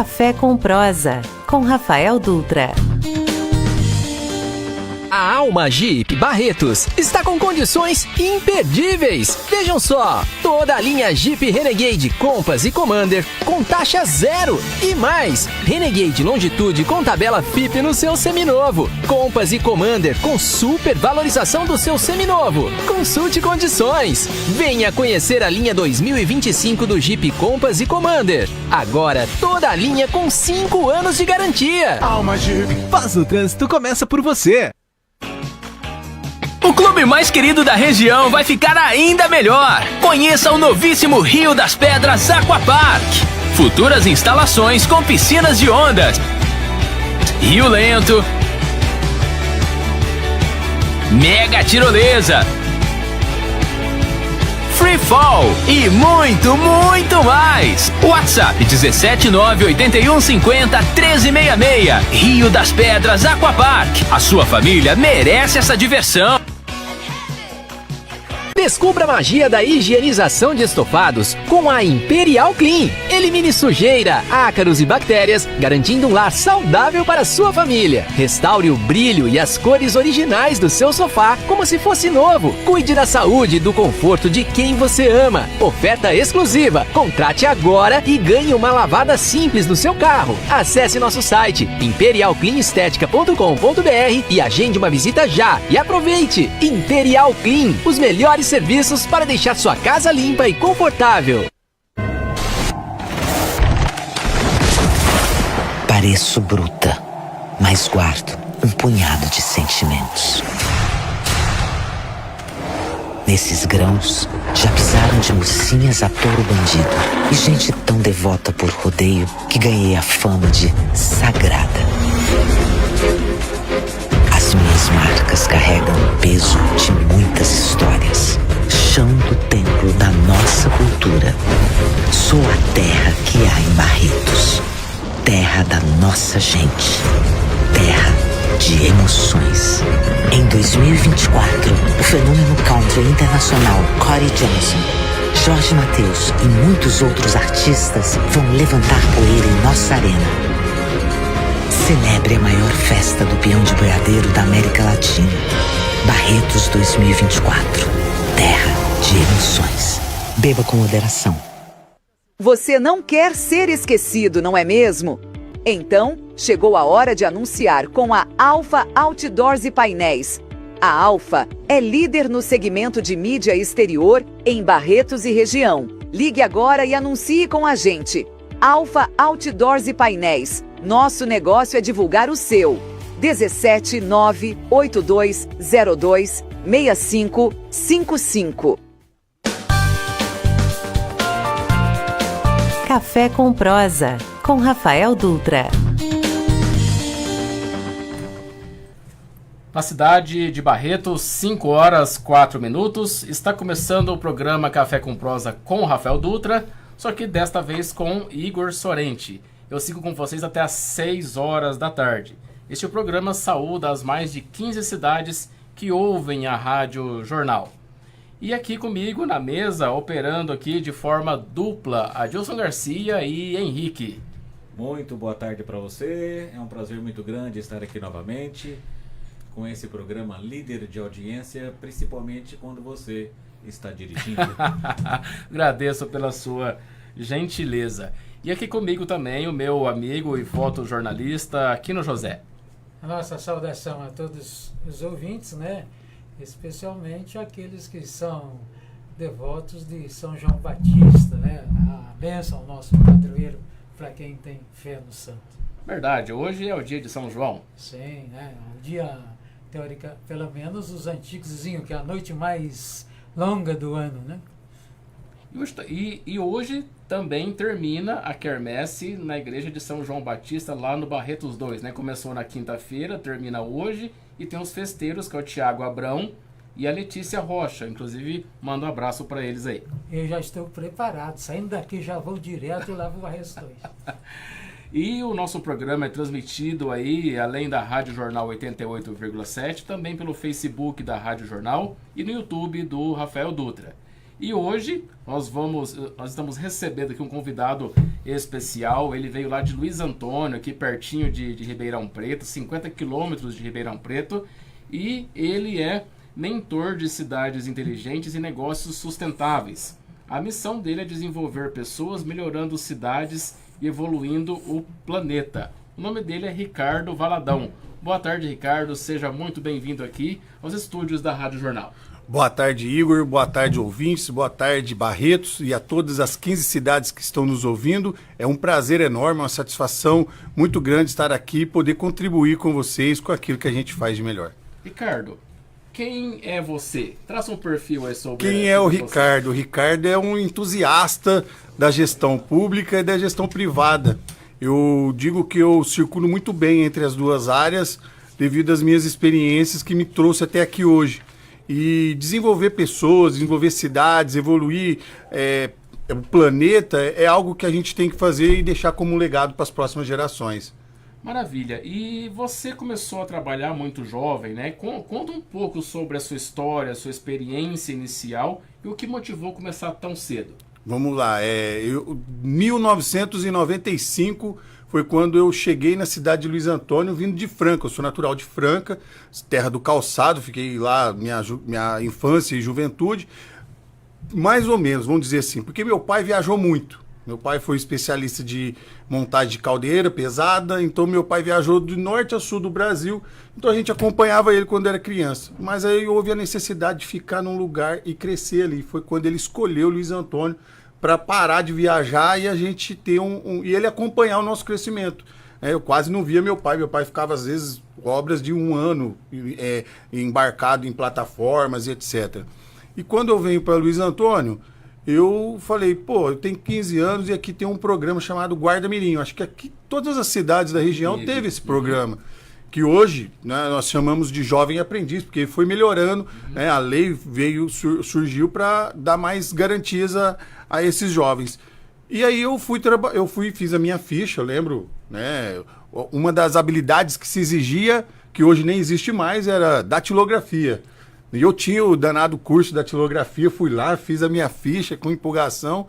Café com Prosa, com Rafael Dutra. A Alma Jeep Barretos está com condições imperdíveis. Vejam só, toda a linha Jeep Renegade, Compass e Commander com taxa zero. E mais, Renegade Longitude com tabela FIP no seu seminovo. Compass e Commander com super valorização do seu seminovo. Consulte condições. Venha conhecer a linha 2025 do Jeep Compass e Commander. Agora, toda a linha com 5 anos de garantia. Alma Jeep. Paz no trânsito começa por você. O clube mais querido da região vai ficar ainda melhor. Conheça o novíssimo Rio das Pedras Aquapark. Futuras instalações com piscinas de ondas, rio lento, mega tirolesa, free fall e muito, muito mais. WhatsApp 17981501366. Rio das Pedras Aquapark. A sua família merece essa diversão. Descubra a magia da higienização de estofados com a Imperial Clean. Elimine sujeira, ácaros e bactérias, garantindo um lar saudável para a sua família. Restaure o brilho e as cores originais do seu sofá como se fosse novo. Cuide da saúde e do conforto de quem você ama. Oferta exclusiva. Contrate agora e ganhe uma lavada simples no seu carro. Acesse nosso site imperialcleanestetica.com.br e agende uma visita já. E aproveite! Imperial Clean, os melhores serviços para deixar sua casa limpa e confortável. Pareço bruta, mas guardo um punhado de sentimentos. Nesses grãos, já pisaram de mocinhas a touro bandido e gente tão devota por rodeio que ganhei a fama de sagrada. As minhas marcas carregam o peso de muitas histórias. Chão do templo da nossa cultura. Sou a terra que há em Barretos. Terra da nossa gente. Terra de emoções. Em 2024, o fenômeno country internacional Corey Johnson, Jorge Mateus e muitos outros artistas vão levantar poeira em nossa arena. Celebre a maior festa do peão de boiadeiro da América Latina. Barretos 2024. Terra de emoções. Beba com moderação. Você não quer ser esquecido, não é mesmo? Então, chegou a hora de anunciar com a Alfa Outdoors e Painéis. A Alfa é líder no segmento de mídia exterior em Barretos e região. Ligue agora e anuncie com a gente. Alfa Outdoors e Painéis. Nosso negócio é divulgar o seu. 17982026555. Café com Prosa, com Rafael Dutra. Na cidade de Barretos, 5 horas 4 minutos, está começando o programa Café com Prosa com Rafael Dutra, só que desta vez com Igor Sorenti. Eu sigo com vocês até às 6 horas da tarde. Este programa saúda as mais de 15 cidades que ouvem a Rádio Jornal. E aqui comigo na mesa, operando aqui de forma dupla, Adilson Garcia e Henrique. Muito boa tarde para você, é um prazer muito grande estar aqui novamente com esse programa líder de audiência, principalmente quando você está dirigindo. Agradeço pela sua gentileza. E aqui comigo também o meu amigo e fotojornalista Aquino José. A nossa saudação a todos os ouvintes, né? Especialmente aqueles que são devotos de São João Batista, né? A bênção ao nosso padroeiro para quem tem fé no santo. Verdade, hoje é o dia de São João. Sim, né? O dia, teórica, pelo menos os antigos diziam que é a noite mais longa do ano, né? E hoje também termina a quermesse na igreja de São João Batista, lá no Barretos 2, né? Começou na quinta-feira, termina hoje, e tem os festeiros, que é o Tiago Abrão e a Letícia Rocha. Inclusive, mando um abraço para eles aí. Eu já estou preparado, saindo daqui já vou direto e lá vou Barretos 2. E o nosso programa é transmitido aí, além da Rádio Jornal 88,7, também pelo Facebook da Rádio Jornal e no YouTube do Rafael Dutra. E hoje nós estamos recebendo aqui um convidado especial. Ele veio lá de Luiz Antônio, aqui pertinho de Ribeirão Preto, 50 quilômetros de Ribeirão Preto. E ele é mentor de cidades inteligentes e negócios sustentáveis. A missão dele é desenvolver pessoas, melhorando cidades e evoluindo o planeta. O nome dele é Ricardo Valadão. Boa tarde, Ricardo. Seja muito bem-vindo aqui aos estúdios da Rádio Jornal. Boa tarde, Igor. Boa tarde, ouvintes. Boa tarde, Barretos, e a todas as 15 cidades que estão nos ouvindo. É um prazer enorme, uma satisfação muito grande estar aqui e poder contribuir com vocês com aquilo que a gente faz de melhor. Ricardo, quem é você? Traça um perfil aí sobre... Quem é o Ricardo? O Ricardo é um entusiasta da gestão pública e da gestão privada. Eu digo que eu circulo muito bem entre as duas áreas devido às minhas experiências que me trouxe até aqui hoje. E desenvolver pessoas, desenvolver cidades, evoluir o planeta é algo que a gente tem que fazer e deixar como um legado para as próximas gerações. Maravilha. E você começou a trabalhar muito jovem, né? Conta um pouco sobre a sua história, a sua experiência inicial e o que motivou começar tão cedo. Vamos lá. 1995 foi quando eu cheguei na cidade de Luiz Antônio, vindo de Franca. Eu sou natural de Franca, terra do calçado, fiquei lá minha infância e juventude, mais ou menos, vamos dizer assim, porque meu pai viajou muito. Meu pai foi especialista de montagem de caldeira pesada, então meu pai viajou do norte a sul do Brasil, então a gente acompanhava ele quando era criança. Mas aí houve a necessidade de ficar num lugar e crescer ali. Foi quando ele escolheu Luiz Antônio para parar de viajar e a gente ter e ele acompanhar o nosso crescimento. Eu quase não via meu pai ficava às vezes obras de um ano embarcado em plataformas e etc. E quando eu venho para Luiz Antônio, eu falei, eu tenho 15 anos e aqui tem um programa chamado Guarda Mirim. Acho que aqui todas as cidades da região teve esse programa, que hoje, né, nós chamamos de Jovem Aprendiz, porque foi melhorando, né, a lei surgiu para dar mais garantias a esses jovens. E aí eu fiz a minha ficha, eu lembro, né, uma das habilidades que se exigia, que hoje nem existe mais, era datilografia. E eu tinha o danado curso de datilografia, fui lá, fiz a minha ficha com empolgação.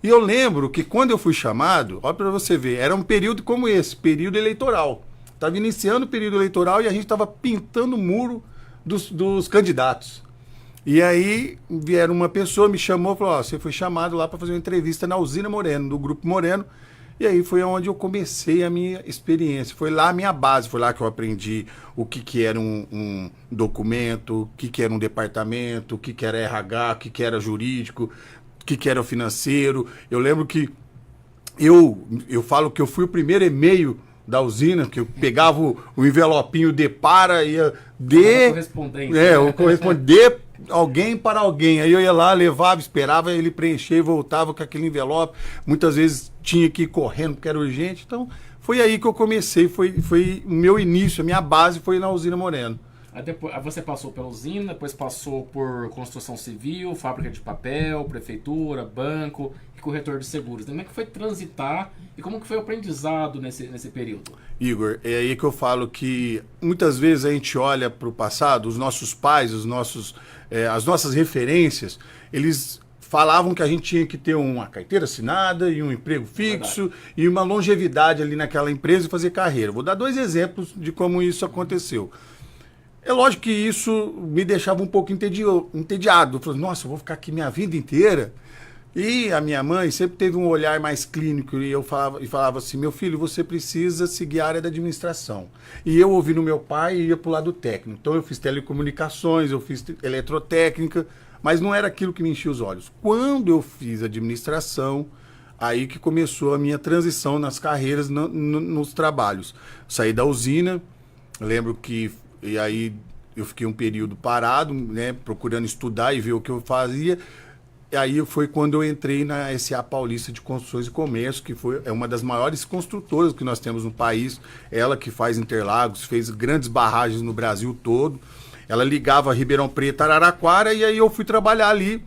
E eu lembro que quando eu fui chamado, olha para você ver, era um período como esse, período eleitoral. Estava iniciando o período eleitoral e a gente estava pintando o muro dos candidatos. E aí vieram uma pessoa, me chamou e falou, você foi chamado lá para fazer uma entrevista na Usina Moreno, do Grupo Moreno. E aí foi onde eu comecei a minha experiência. Foi lá a minha base, foi lá que eu aprendi o que era um documento, o que era um departamento, o que era RH, o que era jurídico, o que era o financeiro. Eu lembro que eu falo que eu fui o primeiro e-mail da usina, que eu pegava o envelopinho de para, ia de... o correspondente alguém para alguém. Aí eu ia lá, levava, esperava ele preencher e voltava com aquele envelope. Muitas vezes tinha que ir correndo porque era urgente. Então foi aí que eu comecei, foi o meu início, a minha base foi na Usina Moreno. Aí você passou pela usina, depois passou por construção civil, fábrica de papel, prefeitura, banco e corretor de seguros. Como é que foi transitar e como que foi o aprendizado nesse período? Igor, é aí que eu falo que muitas vezes a gente olha para o passado, os nossos pais, as nossas referências, eles falavam que a gente tinha que ter uma carteira assinada e um emprego fixo e uma longevidade ali naquela empresa e fazer carreira. Vou dar 2 exemplos de como isso aconteceu. É lógico que isso me deixava um pouco entediado. Eu falei, nossa, eu vou ficar aqui minha vida inteira. E a minha mãe sempre teve um olhar mais clínico e eu falava assim, meu filho, você precisa seguir a área da administração. E eu ouvi no meu pai e ia para o lado técnico. Então eu fiz telecomunicações, eu fiz eletrotécnica, mas não era aquilo que me enchia os olhos. Quando eu fiz administração, aí que começou a minha transição nas carreiras, nos trabalhos. Saí da usina, lembro que... E aí eu fiquei um período parado, né, procurando estudar e ver o que eu fazia. E aí foi quando eu entrei na SA Paulista de Construções e Comércio, que é uma das maiores construtoras que nós temos no país. Ela que faz Interlagos, fez grandes barragens no Brasil todo. Ela ligava Ribeirão Preto, Araraquara, e aí eu fui trabalhar ali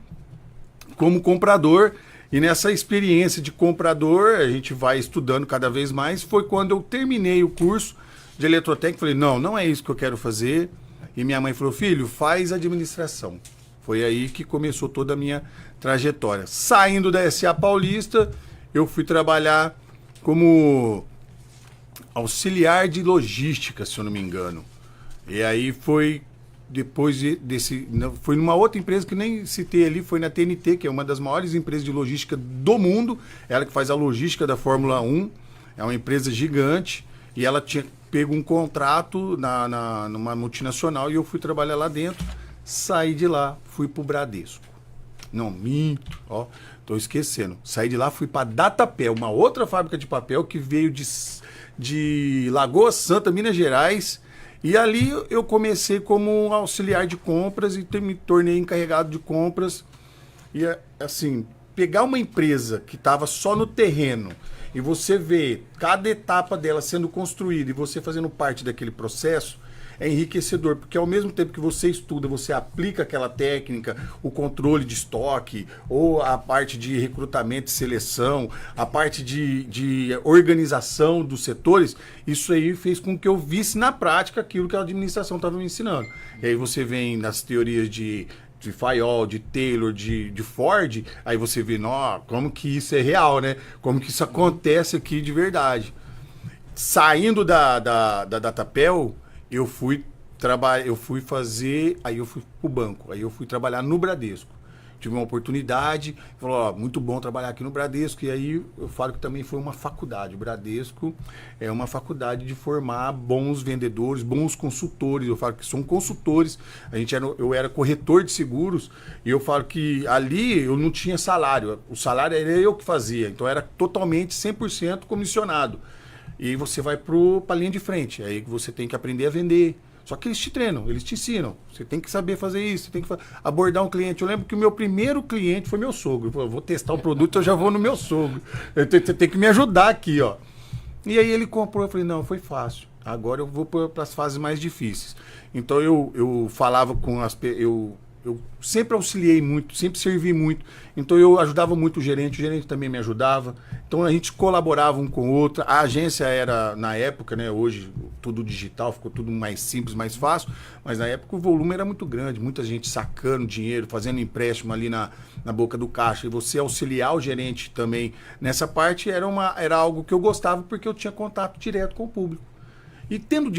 como comprador. E nessa experiência de comprador, a gente vai estudando cada vez mais. Foi quando eu terminei o curso de eletrotécnica, falei, não é isso que eu quero fazer. E minha mãe falou, filho, faz administração. Foi aí que começou toda a minha trajetória. Saindo da SA Paulista, eu fui trabalhar como auxiliar de logística, se eu não me engano. E aí foi depois desse... Foi numa outra empresa que nem citei ali, foi na TNT, que é uma das maiores empresas de logística do mundo. Ela que faz a logística da Fórmula 1. É uma empresa gigante. E ela tinha pego um contrato numa multinacional e eu fui trabalhar lá dentro. Saí de lá, fui pro Bradesco. Não, minto, ó, tô esquecendo. Saí de lá, fui pra Datapel, uma outra fábrica de papel que veio de Lagoa Santa, Minas Gerais. E ali eu comecei como auxiliar de compras e me tornei encarregado de compras. E assim, pegar uma empresa que estava só no terreno e você ver cada etapa dela sendo construída e você fazendo parte daquele processo, é enriquecedor, porque ao mesmo tempo que você estuda, você aplica aquela técnica, o controle de estoque, ou a parte de recrutamento e seleção, a parte de organização dos setores, isso aí fez com que eu visse na prática aquilo que a administração estava me ensinando. E aí você vem nas teorias de Fayol, de Taylor, de Ford, aí você vê, como que isso é real, né? Como que isso acontece aqui de verdade. Saindo da Datapel, eu fui pro banco, aí eu fui trabalhar no Bradesco. Tive uma oportunidade, falou, muito bom trabalhar aqui no Bradesco, e aí eu falo que também foi uma faculdade. O Bradesco é uma faculdade de formar bons vendedores, bons consultores. Eu falo que são consultores. Eu era corretor de seguros, e eu falo que ali eu não tinha salário. O salário era eu que fazia, então era totalmente 100% comissionado. E você vai para a linha de frente, aí você tem que aprender a vender. Só que eles te treinam, eles te ensinam. Você tem que saber fazer isso, você tem que abordar um cliente. Eu lembro que o meu primeiro cliente foi meu sogro. Eu vou testar o produto, eu já vou no meu sogro. Você tem que me ajudar aqui, ó. E aí ele comprou, eu falei, não, foi fácil. Agora eu vou para as fases mais difíceis. Então eu falava com as... Eu sempre auxiliei muito, sempre servi muito. Então eu ajudava muito o gerente também me ajudava. Então a gente colaborava um com o outro. A agência era, na época, né? Hoje tudo digital, ficou tudo mais simples, mais fácil. Mas na época o volume era muito grande. Muita gente sacando dinheiro, fazendo empréstimo ali na boca do caixa. E você auxiliar o gerente também nessa parte era algo que eu gostava, porque eu tinha contato direto com o público. E tendo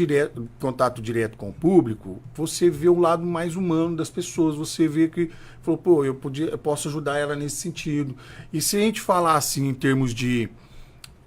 contato direto com o público, você vê o lado mais humano das pessoas. Você vê que, falou, pô, eu posso ajudar ela nesse sentido. E se a gente falar assim em termos de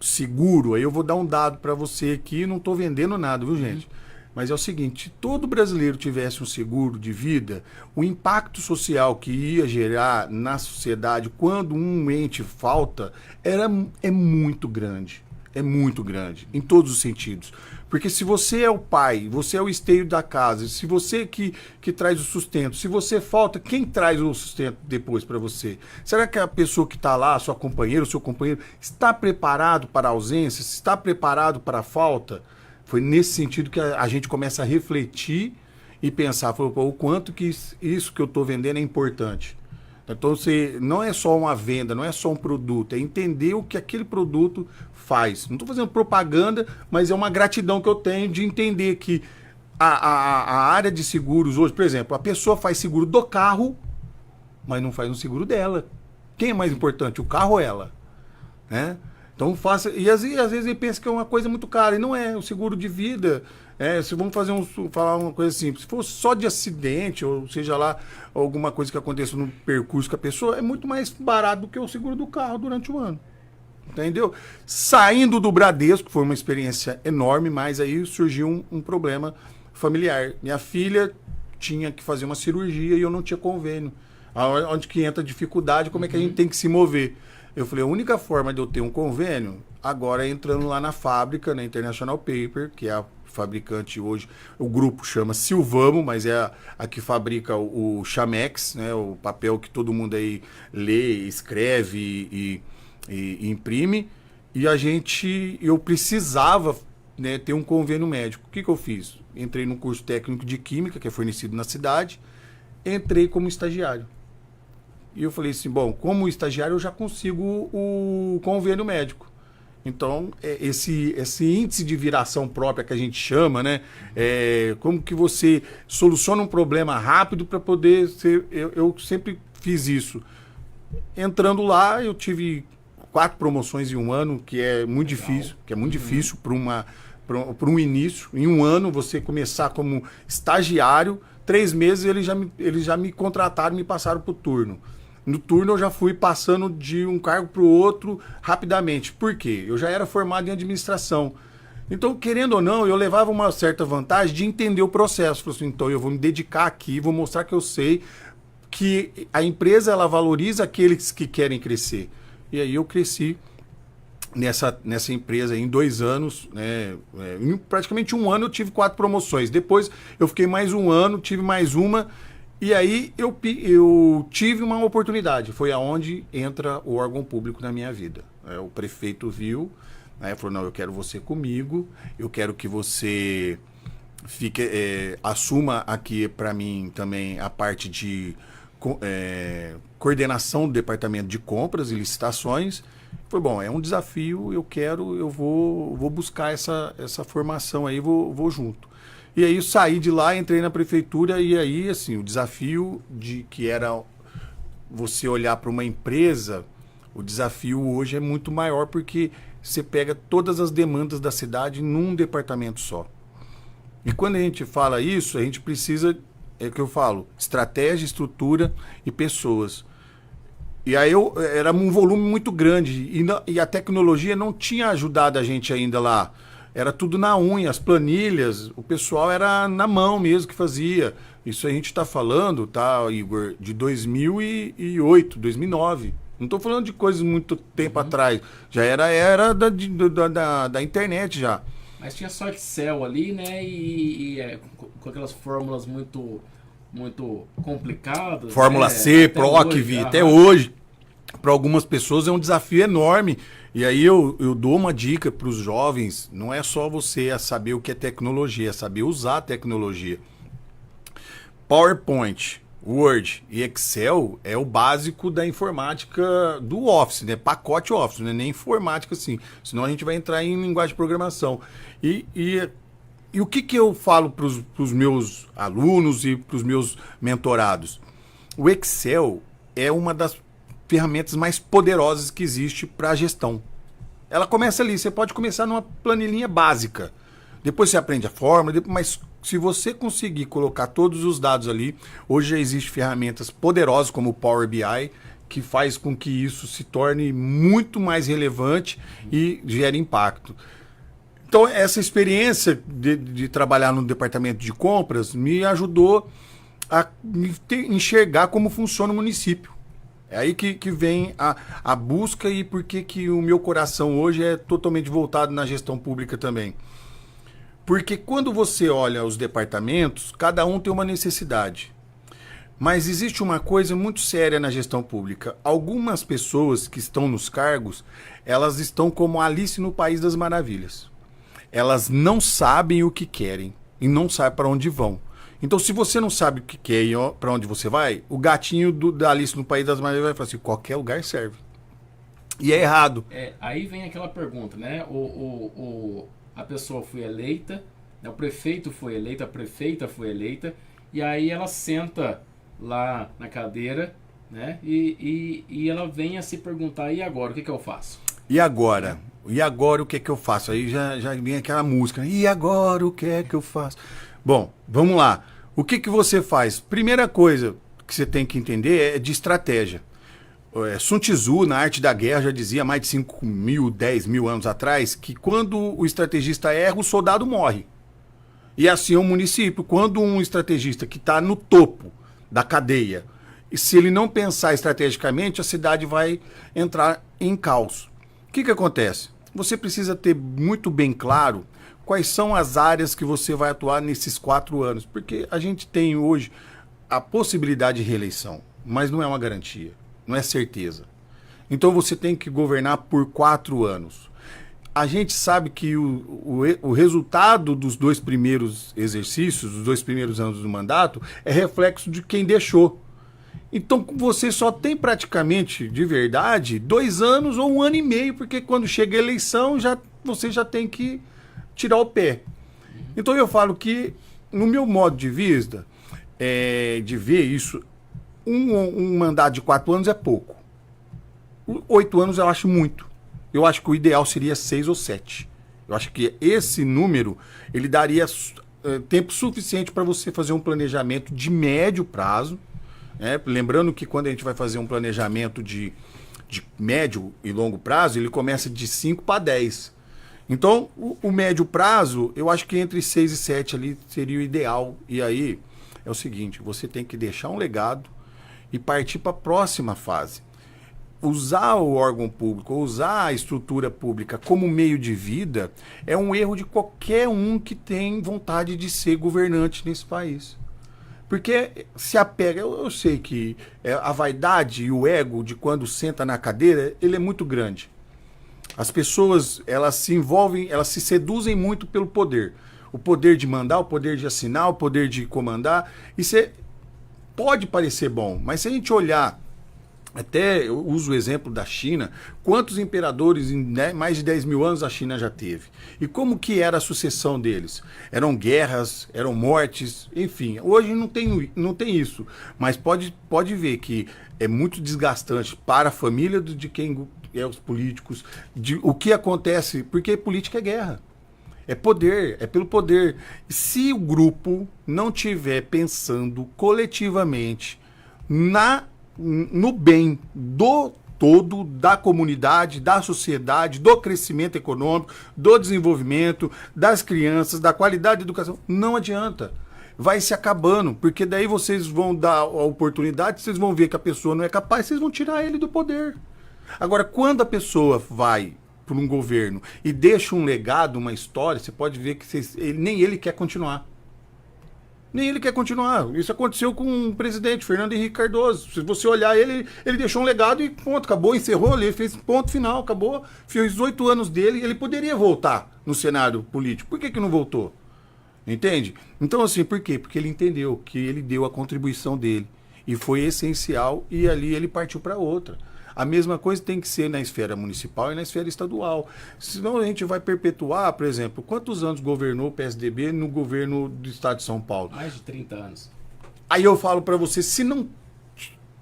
seguro, aí eu vou dar um dado para você aqui, não estou vendendo nada, viu, gente? Mas é o seguinte, se todo brasileiro tivesse um seguro de vida, o impacto social que ia gerar na sociedade quando um ente falta é muito grande. É muito grande, em todos os sentidos. Porque se você é o pai, você é o esteio da casa, se você que traz o sustento, se você falta, quem traz o sustento depois para você? Será que a pessoa que está lá, sua companheira, o seu companheiro, está preparado para a ausência? Está preparado para a falta? Foi nesse sentido que a gente começa a refletir e pensar, o quanto que isso que eu estou vendendo é importante. Então, não é só uma venda, não é só um produto, é entender o que aquele produto faz. Não estou fazendo propaganda, mas é uma gratidão que eu tenho de entender que a área de seguros hoje, por exemplo, a pessoa faz seguro do carro, mas não faz um seguro dela. Quem é mais importante, o carro ou ela? Né? Então, faça. E às vezes ele pensa que é uma coisa muito cara, e não é. O seguro de vida... se vamos falar uma coisa simples, se for só de acidente, ou seja lá, alguma coisa que aconteça no percurso com a pessoa, é muito mais barato do que o seguro do carro durante o ano. Entendeu? Saindo do Bradesco, foi uma experiência enorme, mas aí surgiu um problema familiar. Minha filha tinha que fazer uma cirurgia e eu não tinha convênio. Onde que entra a dificuldade, como é que a gente tem que se mover? Eu falei, a única forma de eu ter um convênio, agora é entrando lá na fábrica, na International Paper, que é a fabricante hoje, o grupo chama Silvamo, mas é a que fabrica o Chamex, né, o papel que todo mundo aí lê, escreve e imprime, e eu precisava, né, ter um convênio médico. O que eu fiz? Entrei num curso técnico de química, que é fornecido na cidade, entrei como estagiário. E eu falei assim, bom, como estagiário eu já consigo o convênio médico. Então, esse índice de viração própria que a gente chama, né? Como que você soluciona um problema rápido para poder ser... Eu sempre fiz isso. Entrando lá, eu tive 4 promoções em um ano, que é muito difícil, para um início. Em um ano, você começar como estagiário, 3 meses eles já me contrataram e me passaram para o turno. No turno eu já fui passando de um cargo para o outro rapidamente. Por quê? Eu já era formado em administração. Então, querendo ou não, eu levava uma certa vantagem de entender o processo. Falei assim, então eu vou me dedicar aqui, vou mostrar que eu sei que a empresa ela valoriza aqueles que querem crescer. E aí eu cresci nessa empresa em 2 anos, né? Em praticamente um ano eu tive 4 promoções. Depois eu fiquei mais um ano, tive mais uma. E aí eu tive uma oportunidade, foi aonde entra o órgão público na minha vida. O prefeito viu, né, falou, não, eu quero você comigo, eu quero que você assuma aqui para mim também a parte de coordenação do departamento de compras e licitações. Foi bom, é um desafio, eu vou buscar essa formação aí, vou junto. E aí eu saí de lá, entrei na prefeitura e aí, assim, o desafio que era você olhar para uma empresa, o desafio hoje é muito maior porque você pega todas as demandas da cidade num departamento só. E quando a gente fala isso, a gente precisa, é o que eu falo, estratégia, estrutura e pessoas. E aí era um volume muito grande e a tecnologia não tinha ajudado a gente ainda lá. Era tudo na unha, as planilhas, o pessoal era na mão mesmo que fazia. Isso a gente está falando, tá, Igor, de 2008, 2009. Não estou falando de coisas muito tempo atrás. Já era da internet já. Mas tinha só Excel ali, né? E com aquelas fórmulas muito complicadas. Fórmula C, PROC, até hoje. Para algumas pessoas é um desafio enorme. E aí eu dou uma dica para os jovens, não é só você saber o que é tecnologia, é saber usar a tecnologia. PowerPoint, Word e Excel é o básico da informática do Office, né? Pacote Office, né? Nem informática assim, senão a gente vai entrar em linguagem de programação. E o que eu falo para os meus alunos e para os meus mentorados? O Excel é uma das ferramentas mais poderosas que existe para a gestão. Ela começa ali, você pode começar numa planilhinha básica, depois você aprende a fórmula, mas se você conseguir colocar todos os dados ali, hoje já existem ferramentas poderosas como o Power BI, que faz com que isso se torne muito mais relevante e gere impacto. Então essa experiência de trabalhar no departamento de compras me ajudou a enxergar como funciona o município. É aí que vem a busca e por que o meu coração hoje é totalmente voltado na gestão pública também. Porque quando você olha os departamentos, cada um tem uma necessidade. Mas existe uma coisa muito séria na gestão pública. Algumas pessoas que estão nos cargos, elas estão como Alice no País das Maravilhas. Elas não sabem o que querem e não sabem para onde vão. Então, se você não sabe o que quer e para onde você vai, o gatinho da Alice no País das Maravilhas vai falar assim, qualquer lugar serve. E é errado. Aí vem aquela pergunta, né? A pessoa foi eleita, né? O prefeito foi eleito, a prefeita foi eleita, e aí ela senta lá na cadeira, né? E ela vem a se perguntar, e agora, o que eu faço? E agora? E agora o que é que eu faço? Aí já vem aquela música, né? E agora o que é que eu faço? Bom, vamos lá. O que você faz? Primeira coisa que você tem que entender é de estratégia. Sun Tzu, na Arte da Guerra, já dizia mais de 5 mil, 10 mil anos atrás, que quando o estrategista erra, o soldado morre. E assim é o município. Quando um estrategista que está no topo da cadeia, e se ele não pensar estrategicamente, a cidade vai entrar em caos. O que acontece? Você precisa ter muito bem claro quais são as áreas que você vai atuar nesses 4 anos. Porque a gente tem hoje a possibilidade de reeleição, mas não é uma garantia, não é certeza. Então você tem que governar por 4 anos. A gente sabe que o resultado dos 2 primeiros exercícios, dos 2 primeiros anos do mandato, é reflexo de quem deixou. Então você só tem praticamente, de verdade, 2 anos ou 1 ano e meio, porque quando chega a eleição você já tem que tirar o pé. Então eu falo que, no meu modo de vista, de ver isso, um mandato de 4 anos é pouco. 8 anos eu acho muito. Eu acho que o ideal seria 6 ou 7. Eu acho que esse número, ele daria tempo suficiente para você fazer um planejamento de médio prazo. Lembrando que quando a gente vai fazer um planejamento de médio e longo prazo, ele começa de 5 para 10. Então, o médio prazo, eu acho que entre 6 e 7 ali seria o ideal. E aí, é o seguinte, você tem que deixar um legado e partir para a próxima fase. Usar o órgão público, usar a estrutura pública como meio de vida, é um erro de qualquer um que tem vontade de ser governante nesse país. Porque se apega, eu sei que a vaidade e o ego de quando senta na cadeira, ele é muito grande. As pessoas, elas se envolvem, elas se seduzem muito pelo poder. O poder de mandar, o poder de assinar, o poder de comandar. Isso pode parecer bom, mas se a gente olhar, até eu uso o exemplo da China, quantos imperadores em mais de 10 mil anos a China já teve? E como que era a sucessão deles? Eram guerras, eram mortes, enfim. Hoje não tem isso, mas pode ver que é muito desgastante para a família de quem é os políticos, o que acontece, porque política é guerra. É poder, é pelo poder. Se o grupo não estiver pensando coletivamente no bem do todo, da comunidade, da sociedade, do crescimento econômico, do desenvolvimento, das crianças, da qualidade da educação, não adianta. Vai se acabando, porque daí vocês vão dar a oportunidade, vocês vão ver que a pessoa não é capaz, vocês vão tirar ele do poder. Agora, quando a pessoa vai para um governo e deixa um legado, uma história, você pode ver que nem ele quer continuar. Nem ele quer continuar. Isso aconteceu com o presidente Fernando Henrique Cardoso. Se você olhar ele deixou um legado e ponto, acabou, encerrou, ele fez ponto final, acabou. Fez 8 anos dele, ele poderia voltar no cenário político. Por que não voltou? Entende? Então, assim, por quê? Porque ele entendeu que ele deu a contribuição dele. E foi essencial, e ali ele partiu para outra. A mesma coisa tem que ser na esfera municipal e na esfera estadual. Senão a gente vai perpetuar, por exemplo, quantos anos governou o PSDB no governo do estado de São Paulo? Mais de 30 anos. Aí eu falo para você, se não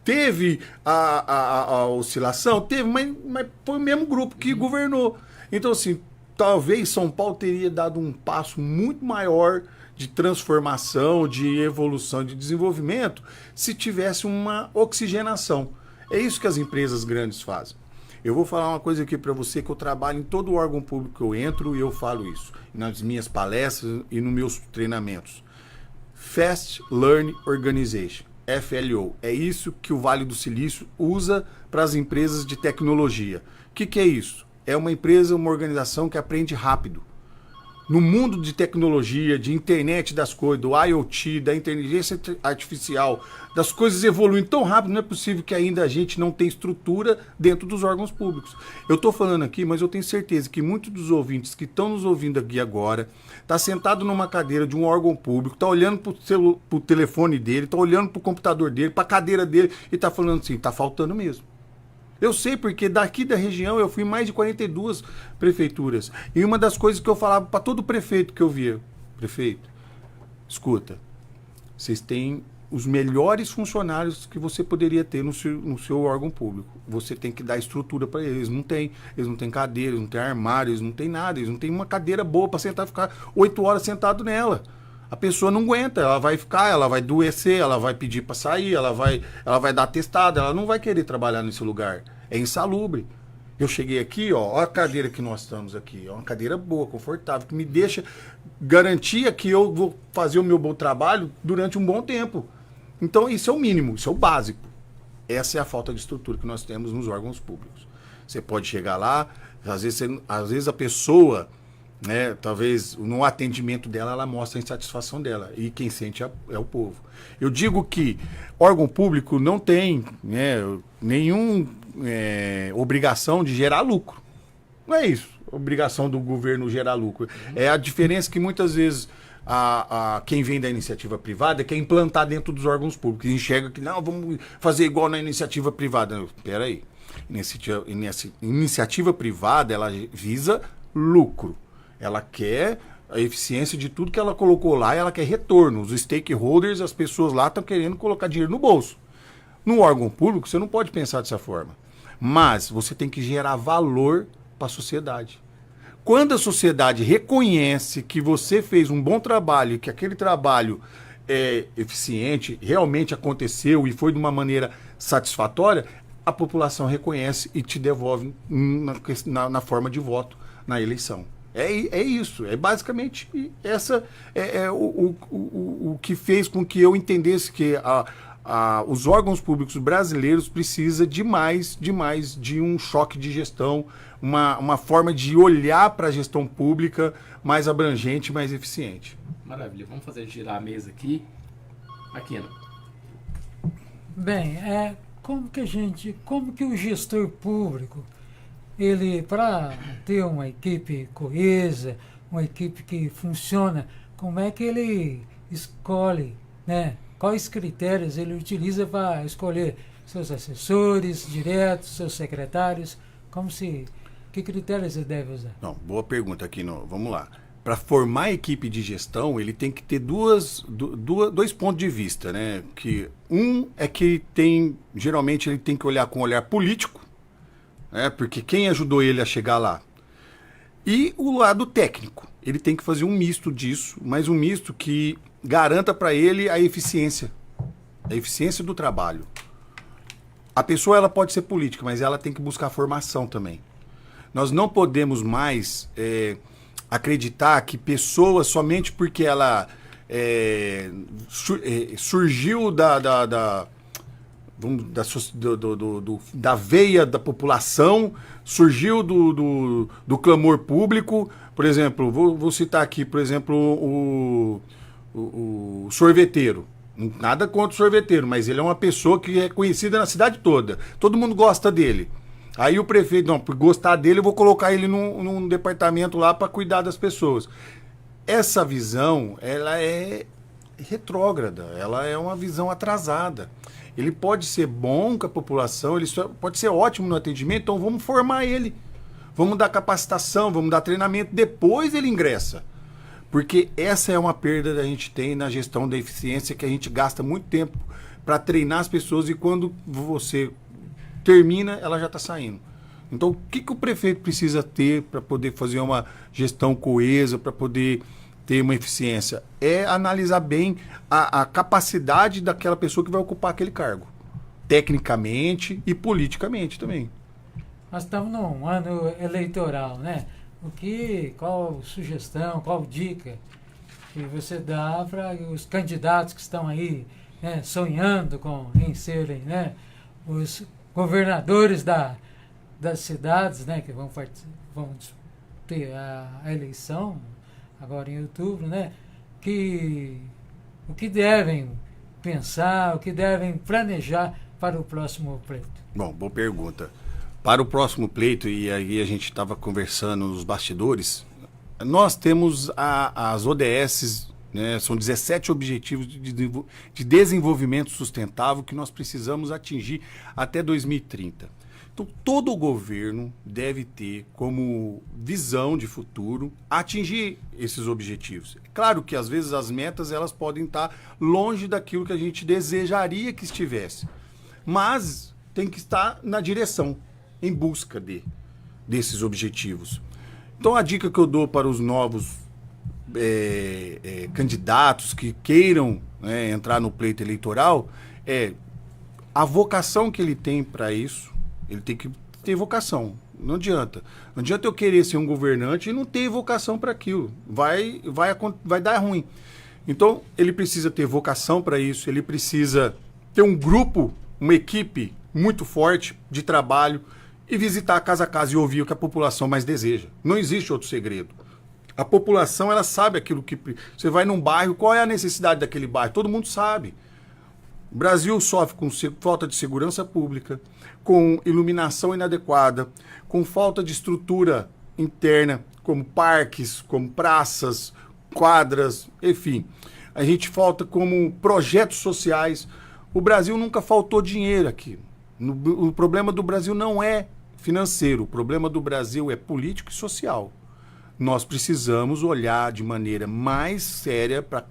teve a oscilação, teve, mas foi o mesmo grupo que governou. Então, assim, talvez São Paulo teria dado um passo muito maior de transformação, de evolução, de desenvolvimento, se tivesse uma oxigenação. É isso que as empresas grandes fazem. Eu vou falar uma coisa aqui para você, que eu trabalho em todo o órgão público que eu entro e eu falo isso, nas minhas palestras e nos meus treinamentos. Fast Learning Organization, FLO. É isso que o Vale do Silício usa para as empresas de tecnologia. O que é isso? É uma empresa, uma organização que aprende rápido. No mundo de tecnologia, de internet das coisas, do IoT, da inteligência artificial, das coisas evoluindo tão rápido, não é possível que ainda a gente não tenha estrutura dentro dos órgãos públicos. Eu estou falando aqui, mas eu tenho certeza que muitos dos ouvintes que estão nos ouvindo aqui agora, está sentado numa cadeira de um órgão público, está olhando para o telefone dele, está olhando para o computador dele, para a cadeira dele, e está falando assim, está faltando mesmo. Eu sei, porque daqui da região eu fui em mais de 42 prefeituras. E uma das coisas que eu falava para todo prefeito que eu via, prefeito, escuta, vocês têm os melhores funcionários que você poderia ter no seu órgão público. Você tem que dar estrutura para eles. Eles não têm cadeira, eles não têm armário, eles não têm nada, eles não têm uma cadeira boa para sentar e ficar 8 horas sentado nela. A pessoa não aguenta, ela vai ficar, ela vai adoecer, ela vai pedir para sair, ela vai dar atestado, ela não vai querer trabalhar nesse lugar. É insalubre. Eu cheguei aqui, ó a cadeira que nós estamos aqui, ó, uma cadeira boa, confortável, que me deixa garantia que eu vou fazer o meu bom trabalho durante um bom tempo. Então isso é o mínimo, isso é o básico. Essa é a falta de estrutura que nós temos nos órgãos públicos. Você pode chegar lá, às vezes a pessoa, né, talvez no atendimento dela, ela mostra a insatisfação dela. E quem sente é o povo. Eu digo que órgão público não tem, né, nenhuma obrigação de gerar lucro. Não é isso, obrigação do governo gerar lucro. É a diferença que muitas vezes quem vem da iniciativa privada quer implantar dentro dos órgãos públicos. Enxerga que, não, vamos fazer igual na iniciativa privada. Espera aí. Iniciativa privada, ela visa lucro. Ela quer a eficiência de tudo que ela colocou lá e ela quer retorno. Os stakeholders, as pessoas lá estão querendo colocar dinheiro no bolso. No órgão público, você não pode pensar dessa forma. Mas você tem que gerar valor para a sociedade. Quando a sociedade reconhece que você fez um bom trabalho e que aquele trabalho é eficiente, realmente aconteceu e foi de uma maneira satisfatória, a população reconhece e te devolve na forma de voto na eleição. É isso, é basicamente essa o que fez com que eu entendesse que os órgãos públicos brasileiros precisam demais de um choque de gestão, uma forma de olhar para a gestão pública mais abrangente, mais eficiente. Maravilha, vamos fazer girar a mesa aqui. Aquino. Bem, como que o gestor público, ele, para ter uma equipe coesa, uma equipe que funciona, como é que ele escolhe, né? Quais critérios ele utiliza para escolher seus assessores diretos, seus secretários? Que critérios ele deve usar? Não, boa pergunta aqui. Vamos lá. Para formar a equipe de gestão, ele tem que ter dois pontos de vista, né? Que é que geralmente ele tem que olhar com um olhar político, né? Porque quem ajudou ele a chegar lá? E o lado técnico. Ele tem que fazer um misto disso, mas um misto que garanta para ele a eficiência do trabalho. A pessoa ela pode ser política, mas ela tem que buscar formação também. Nós não podemos mais acreditar que pessoas, somente porque ela surgiu da veia da população, surgiu do clamor público. Por exemplo, vou citar aqui, por exemplo, o sorveteiro. Nada contra o sorveteiro, mas ele é uma pessoa que é conhecida na cidade toda. Todo mundo gosta dele. Aí o prefeito, não, por gostar dele, eu vou colocar ele num departamento lá para cuidar das pessoas. Essa visão, ela é retrógrada, ela é uma visão atrasada. Ele pode ser bom com a população, ele pode ser ótimo no atendimento, então vamos formar ele. Vamos dar capacitação, vamos dar treinamento, depois ele ingressa. Porque essa é uma perda que a gente tem na gestão da eficiência, que a gente gasta muito tempo para treinar as pessoas e quando você termina, ela já está saindo. Então, o que o prefeito precisa ter para poder fazer uma gestão coesa, para poder ter uma eficiência? É analisar bem a capacidade daquela pessoa que vai ocupar aquele cargo, tecnicamente e politicamente também. Nós estamos num ano eleitoral, né? Qual sugestão, qual dica que você dá para os candidatos que estão aí, né, sonhando em serem, né, os governadores das cidades, né, que vão ter a eleição agora em outubro, né, o que devem pensar, o que devem planejar para o próximo pleito? Bom, boa pergunta. Para o próximo pleito, e aí a gente estava conversando nos bastidores, nós temos as ODS, né, são 17 objetivos de desenvolvimento sustentável que nós precisamos atingir até 2030. Então, todo o governo deve ter como visão de futuro atingir esses objetivos. Claro que, às vezes, as metas elas podem estar longe daquilo que a gente desejaria que estivesse, mas tem que estar na direção, em busca desses objetivos. Então, a dica que eu dou para os novos candidatos que queiram, né, entrar no pleito eleitoral é a vocação que ele tem para isso. Ele tem que ter vocação. Não adianta. Não adianta eu querer ser um governante e não ter vocação para aquilo. Vai dar ruim. Então, ele precisa ter vocação para isso. Ele precisa ter um grupo, uma equipe muito forte de trabalho e visitar casa a casa e ouvir o que a população mais deseja. Não existe outro segredo. A população, ela sabe aquilo que... Você vai num bairro, qual é a necessidade daquele bairro? Todo mundo sabe. O Brasil sofre com falta de segurança pública, com iluminação inadequada, com falta de estrutura interna, como parques, como praças, quadras, enfim. A gente falta como projetos sociais. O Brasil nunca faltou dinheiro aqui. O problema do Brasil não é financeiro, o problema do Brasil é político e social. Nós precisamos olhar de maneira mais séria para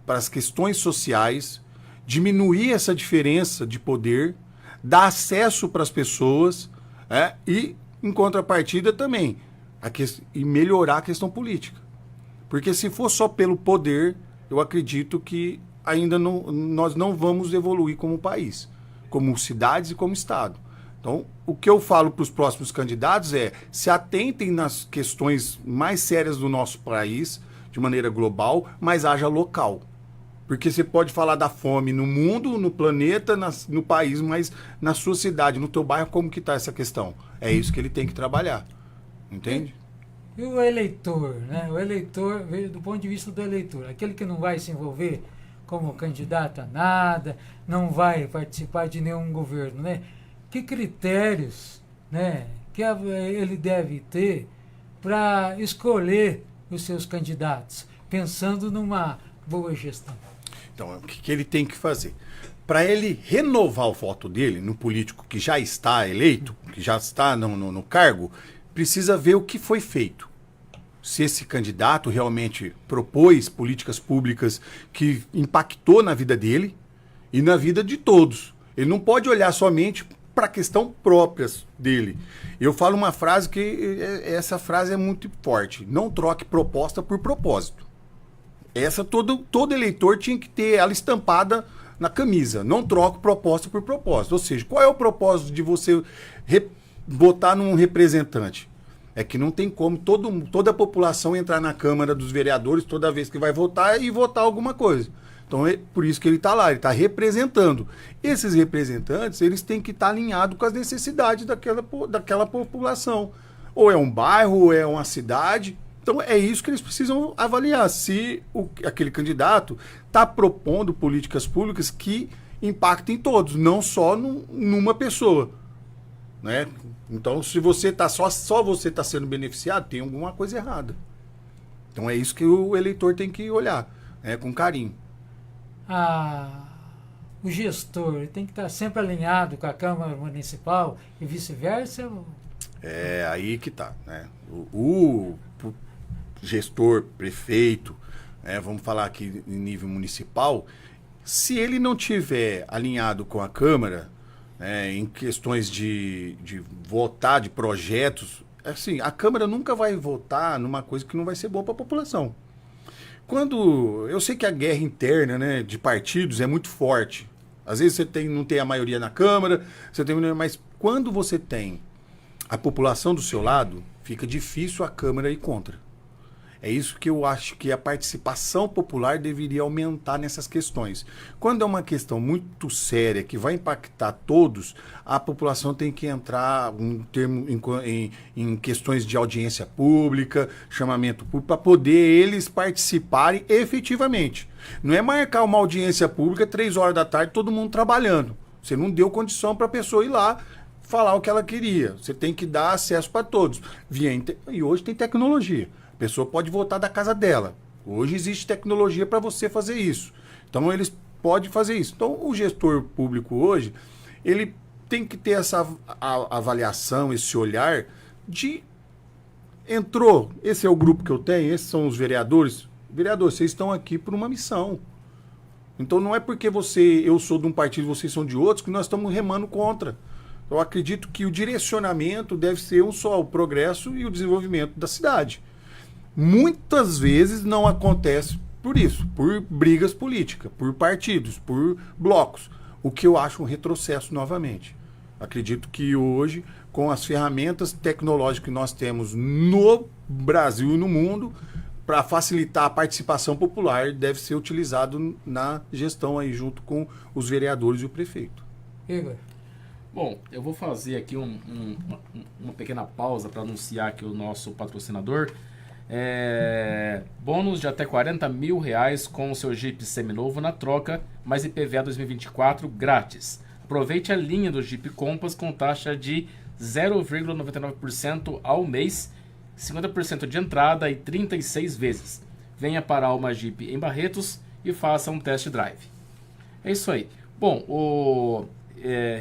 as questões sociais, diminuir essa diferença de poder, dar acesso para as pessoas, e, em contrapartida, também e melhorar a questão política. Porque se for só pelo poder, eu acredito que ainda nós não vamos evoluir como país, como cidades e como Estado. Então, o que eu falo para os próximos candidatos é: se atentem nas questões mais sérias do nosso país, de maneira global, mas haja local. Porque você pode falar da fome no mundo, no planeta, no país, mas na sua cidade, no teu bairro, como que está essa questão? É isso que ele tem que trabalhar. Entende? E o eleitor, né? O eleitor, do ponto de vista do eleitor, aquele que não vai se envolver como candidato a nada, não vai participar de nenhum governo, né? Que critérios, né, que ele deve ter para escolher os seus candidatos, pensando numa boa gestão? Então, o que ele tem que fazer? Para ele renovar o voto dele no político que já está eleito, que já está no cargo, precisa ver o que foi feito. Se esse candidato realmente propôs políticas públicas que impactou na vida dele e na vida de todos. Ele não pode olhar somente para a questão própria dele. Eu falo uma frase que essa frase é muito forte: não troque proposta por propósito. Essa todo eleitor tinha que ter ela estampada na camisa. Não troque proposta por propósito. Ou seja, qual é o propósito de você votar num representante? É que não tem como toda a população entrar na Câmara dos Vereadores toda vez que vai votar e votar alguma coisa. Então é por isso que ele está lá, ele está representando. Esses representantes, eles têm que estar alinhados com as necessidades daquela população. Ou é um bairro, ou é uma cidade. Então é isso que eles precisam avaliar, se aquele candidato está propondo políticas públicas que impactem todos, não só numa pessoa, né? Então, se você está só você está sendo beneficiado, tem alguma coisa errada. Então é isso que o eleitor tem que olhar, né, com carinho. O gestor tem que estar sempre alinhado com a Câmara Municipal e vice-versa? É aí que está, né? O gestor, prefeito, vamos falar aqui em nível municipal, se ele não tiver alinhado com a Câmara, em questões de votar, de projetos, assim, a Câmara nunca vai votar numa coisa que não vai ser boa para a população. Eu sei que a guerra interna, né, de partidos é muito forte. Às vezes você não tem a maioria na Câmara, mas quando você tem a população do seu lado, fica difícil a Câmara ir contra. É isso que eu acho que a participação popular deveria aumentar nessas questões. Quando é uma questão muito séria, que vai impactar todos, a população tem que entrar em questões de audiência pública, chamamento público, para poder eles participarem efetivamente. Não é marcar uma audiência pública 3 horas da tarde, todo mundo trabalhando. Você não deu condição para a pessoa ir lá falar o que ela queria. Você tem que dar acesso para todos. E hoje tem tecnologia. A pessoa pode votar da casa dela. Hoje existe tecnologia para você fazer isso. Então, eles podem fazer isso. Então, o gestor público hoje, ele tem que ter essa avaliação, esse olhar de... Entrou, esse é o grupo que eu tenho, esses são os vereadores. Vereadores, vocês estão aqui por uma missão. Então, não é porque eu sou de um partido, vocês são de outros, que nós estamos remando contra. Eu acredito que o direcionamento deve ser um só, o progresso e o desenvolvimento da cidade. Muitas vezes não acontece por isso, por brigas políticas, por partidos, por blocos, o que eu acho um retrocesso novamente. Acredito que hoje, com as ferramentas tecnológicas que nós temos no Brasil e no mundo, para facilitar a participação popular, deve ser utilizado na gestão aí junto com os vereadores e o prefeito. Igor. Bom, eu vou fazer aqui uma pequena pausa para anunciar aqui o nosso patrocinador. Bônus de até R$40 mil com o seu Jeep seminovo na troca, mais IPVA 2024 grátis. Aproveite a linha do Jeep Compass com taxa de 0,99% ao mês 50% de entrada e 36 vezes. Venha para a Alma Jeep em Barretos e faça um test drive. É isso aí. Bom, o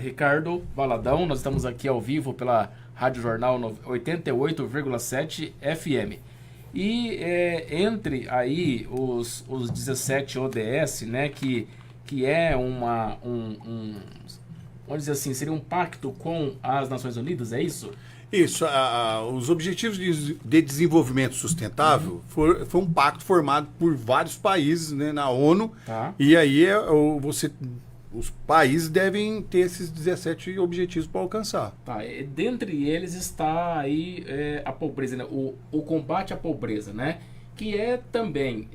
Ricardo Valadão, nós estamos aqui ao vivo pela Rádio Jornal 88,7 FM. E entre aí os 17 ODS, né, que é vamos dizer assim, seria um pacto com as Nações Unidas, é isso? Isso, os Objetivos de Desenvolvimento Sustentável foi um pacto formado por vários países, né, na ONU, e aí os países devem ter esses 17 objetivos para alcançar. Dentre eles está aí a pobreza, né, o combate à pobreza, né, que é também,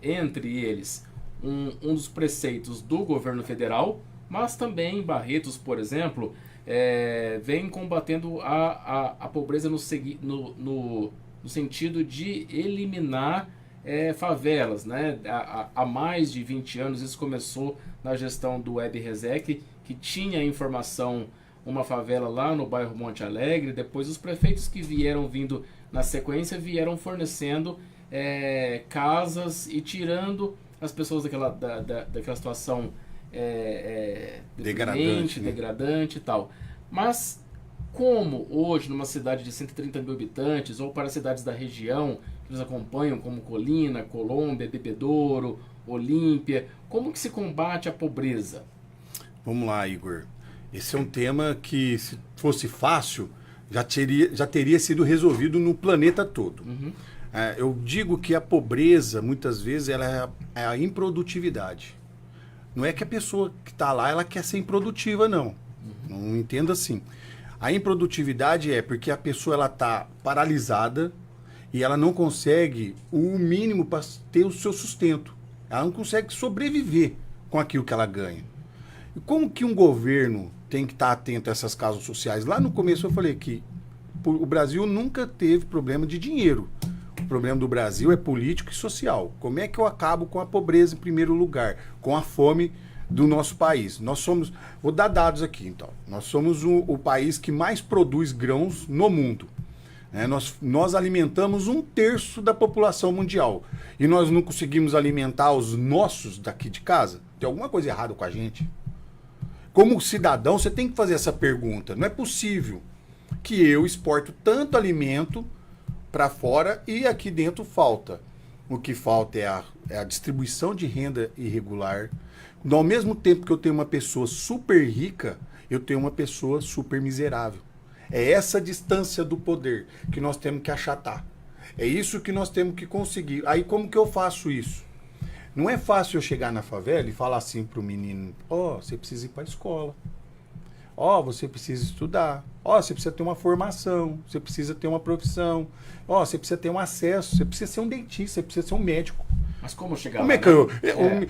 entre eles, um dos preceitos do governo federal, mas também Barretos, por exemplo, vem combatendo a pobreza no sentido de eliminar favelas, né? Há mais de 20 anos isso começou na gestão do Web Rezec, que tinha informação, uma favela lá no bairro Monte Alegre. Depois os prefeitos que vieram vindo na sequência vieram fornecendo casas e tirando as pessoas daquela situação degradante e tal. Mas como hoje numa cidade de 130 mil habitantes, ou para cidades da região que nos acompanham, como Colina, Colômbia, Bebedouro, Olímpia, como que se combate a pobreza? Vamos lá, Igor. Esse é um tema que, se fosse fácil, já teria sido resolvido no planeta todo. Eu digo que a pobreza, muitas vezes, ela é a improdutividade. Não é que a pessoa que está lá, ela quer ser improdutiva, não. Não entenda assim. A improdutividade é porque a pessoa ela está paralisada e ela não consegue o mínimo para ter o seu sustento. Ela não consegue sobreviver com aquilo que ela ganha. E como que um governo tem que estar atento a essas causas sociais? Lá no começo eu falei que o Brasil nunca teve problema de dinheiro. O problema do Brasil é político e social. Como é que eu acabo com a pobreza em primeiro lugar? Com a fome do nosso país. Nós somos, vou dar dados aqui então, nós somos o país que mais produz grãos no mundo. Nós alimentamos 1/3 da população mundial. E nós não conseguimos alimentar os nossos daqui de casa? Tem alguma coisa errada com a gente? Como cidadão, você tem que fazer essa pergunta. Não é possível que eu exporto tanto alimento para fora e aqui dentro falta. O que falta é a distribuição de renda irregular. Ao mesmo tempo que eu tenho uma pessoa super rica, eu tenho uma pessoa super miserável. É essa distância do poder que nós temos que achatar. É isso que nós temos que conseguir. Aí como que eu faço isso? Não é fácil eu chegar na favela e falar assim para o menino: você precisa ir para a escola. Você precisa estudar. Você precisa ter uma formação. Você precisa ter uma profissão. Você precisa ter um acesso. Você precisa ser um dentista. Você precisa ser um médico. Mas como chegar como lá? É que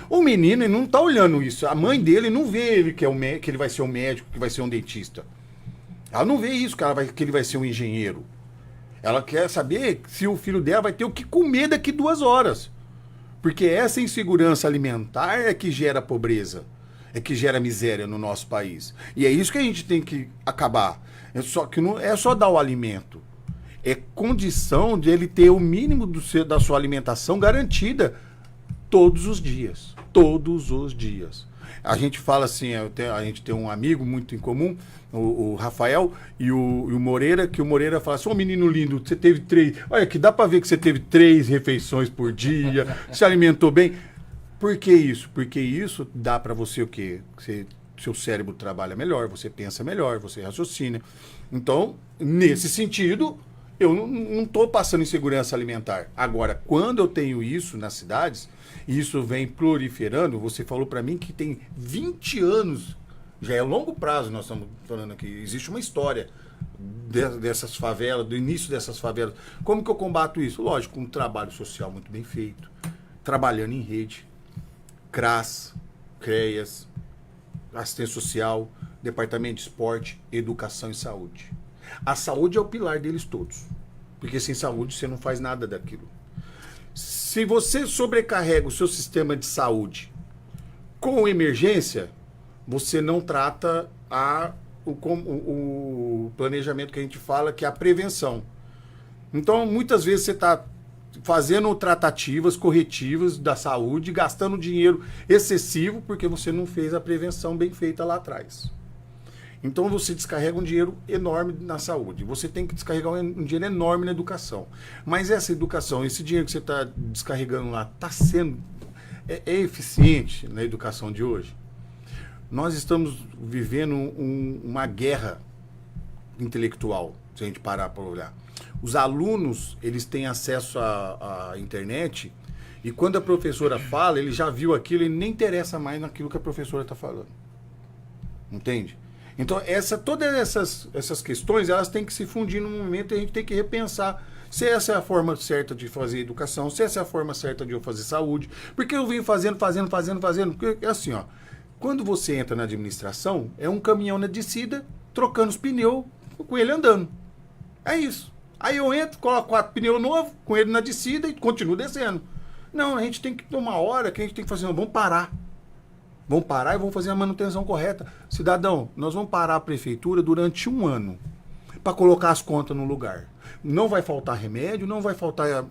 o menino ele não está olhando isso. A mãe dele não vê ele que ele vai ser um médico, que vai ser um dentista. Ela não vê isso, que ele vai ser um engenheiro. Ela quer saber se o filho dela vai ter o que comer daqui 2 horas. Porque essa insegurança alimentar é que gera pobreza. É que gera miséria no nosso país. E é isso que a gente tem que acabar. Só que não é só dar o alimento. É condição de ele ter o mínimo da sua alimentação garantida todos os dias. Todos os dias. A gente fala assim, a gente tem um amigo muito em comum, o Rafael e o Moreira, que o Moreira fala assim: menino lindo, você teve 3... Olha, que dá para ver que você teve 3 refeições por dia, se alimentou bem. Por que isso? Porque isso dá para você o quê? Seu cérebro trabalha melhor, você pensa melhor, você raciocina. Então, nesse sentido, eu não estou passando insegurança alimentar. Agora, quando eu tenho isso nas cidades, e isso vem proliferando, você falou para mim que tem 20 anos, já é longo prazo, nós estamos falando aqui, existe uma história dessas favelas, do início dessas favelas. Como que eu combato isso? Lógico, com um trabalho social muito bem feito, trabalhando em rede, CRAS, CREAS, assistência social, departamento de esporte, educação e saúde. A saúde é o pilar deles todos, porque sem saúde você não faz nada daquilo. Se você sobrecarrega o seu sistema de saúde com emergência, você não trata o planejamento que a gente fala, que é a prevenção. Então, muitas vezes você está fazendo tratativas corretivas da saúde, gastando dinheiro excessivo porque você não fez a prevenção bem feita lá atrás. Então você descarrega um dinheiro enorme na saúde. Você tem que descarregar um dinheiro enorme na educação. Mas essa educação, esse dinheiro que você está descarregando lá, está sendo é eficiente na educação de hoje? Nós estamos vivendo uma guerra intelectual, se a gente parar para olhar. Os alunos, eles têm acesso à internet e quando a professora fala, ele já viu aquilo e nem interessa mais naquilo que a professora está falando. Entende? Então, todas essas questões, elas têm que se fundir num momento e a gente tem que repensar se essa é a forma certa de fazer educação, se essa é a forma certa de eu fazer saúde. Porque eu venho fazendo. Porque é assim, ó. Quando você entra na administração, é um caminhão na descida, trocando os pneus, com ele andando. É isso. Aí eu entro, coloco 4 pneus novos, com ele na descida e continuo descendo. Não, a gente tem que ter uma hora que a gente tem que fazer, vamos parar. Vamos parar e vamos fazer a manutenção correta. Cidadão, nós vamos parar a prefeitura durante 1 ano para colocar as contas no lugar. Não vai faltar remédio, não vai faltar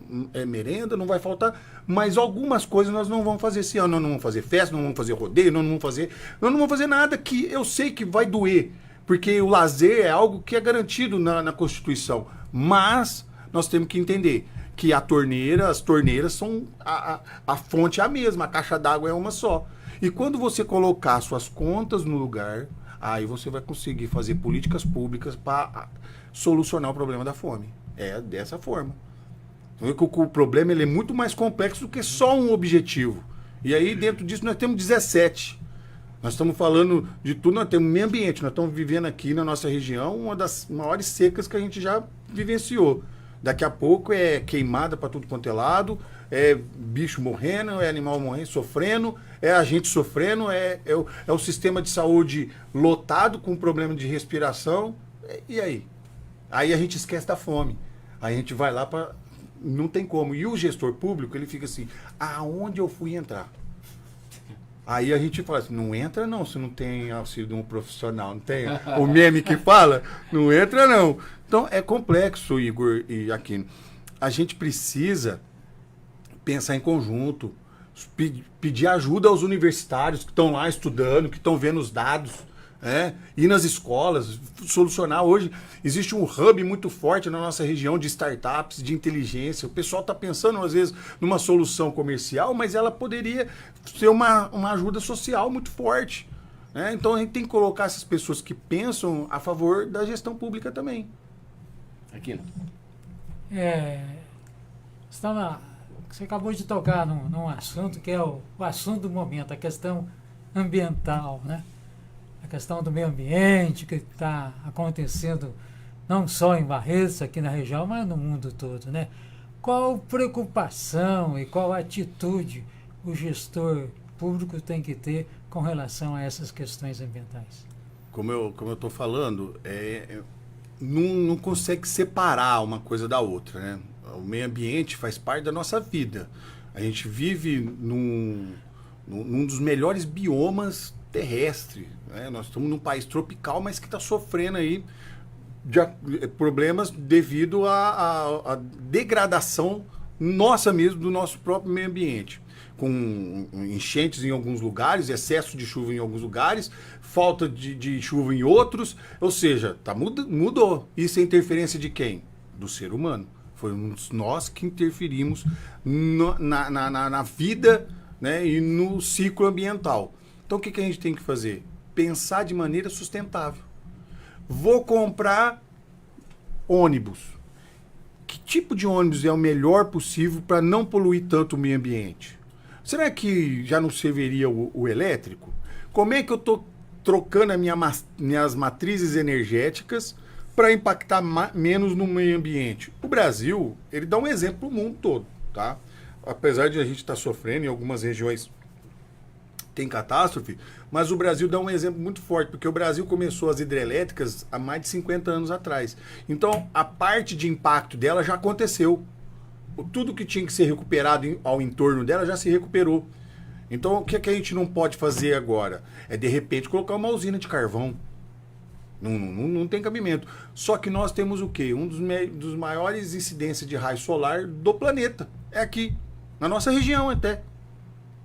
merenda, não vai faltar... Mas algumas coisas nós não vamos fazer esse ano. Nós não vamos fazer festa, não vamos fazer rodeio, nós não vamos fazer nada que eu sei que vai doer. Porque o lazer é algo que é garantido na Constituição. Mas nós temos que entender que as torneiras são... A fonte é a mesma, a caixa d'água é uma só. E quando você colocar suas contas no lugar, aí você vai conseguir fazer políticas públicas para solucionar o problema da fome. É dessa forma. Então, o problema ele é muito mais complexo do que só um objetivo. E aí, dentro disso, nós temos 17. Nós estamos falando de tudo, nós temos meio ambiente. Nós estamos vivendo aqui na nossa região uma das maiores secas que a gente já vivenciou. Daqui a pouco é queimada para tudo quanto é lado, é bicho morrendo, é animal morrendo, sofrendo, é a gente sofrendo, é o sistema de saúde lotado com problema de respiração. E aí? Aí a gente esquece da fome. Aí a gente vai lá para... Não tem como. E o gestor público, ele fica assim, aonde eu fui entrar? Aí a gente fala assim, não entra não, se não tem auxílio de um profissional, não tem o meme que fala, não entra não. Então é complexo, Igor e Aquino. A gente precisa pensar em conjunto, pedir ajuda aos universitários que estão lá estudando, que estão vendo os dados, ir nas escolas, solucionar. Hoje existe um hub muito forte na nossa região de startups, de inteligência. O pessoal está pensando, às vezes, numa solução comercial, mas ela poderia ser uma ajuda social muito forte. Então a gente tem que colocar essas pessoas que pensam a favor da gestão pública também. Aqui, você acabou de tocar num assunto que é o assunto do momento, a questão ambiental, né? A questão do meio ambiente que está acontecendo não só em Barretos, aqui na região, mas no mundo todo, né? Qual preocupação e qual atitude o gestor público tem que ter com relação a essas questões ambientais? Como eu estou falando, não consegue separar uma coisa da outra, né? O meio ambiente faz parte da nossa vida. A gente vive num dos melhores biomas terrestres, né? Nós estamos num país tropical, mas que está sofrendo aí de problemas devido à degradação nossa mesmo, do nosso próprio meio ambiente. Com enchentes em alguns lugares, excesso de chuva em alguns lugares, falta de chuva em outros, ou seja, mudou. Isso é interferência de quem? Do ser humano. Foi nós que interferimos na vida, né, e no ciclo ambiental. Então o que a gente tem que fazer? Pensar de maneira sustentável. Vou comprar ônibus. Que tipo de ônibus é o melhor possível para não poluir tanto o meio ambiente? Será que já não serviria o elétrico? Como é que eu estou trocando minhas matrizes energéticas para impactar menos no meio ambiente? O Brasil, ele dá um exemplo para o mundo todo, tá? Apesar de a gente estar sofrendo em algumas regiões tem catástrofe, mas o Brasil dá um exemplo muito forte, porque o Brasil começou as hidrelétricas há mais de 50 anos atrás. Então, a parte de impacto dela já aconteceu. Tudo que tinha que ser recuperado ao entorno dela já se recuperou. Então, o que a gente não pode fazer agora? É, de repente, colocar uma usina de carvão. Não tem cabimento. Só que nós temos o quê? Um dos maiores incidências de raio solar do planeta. É aqui, na nossa região até.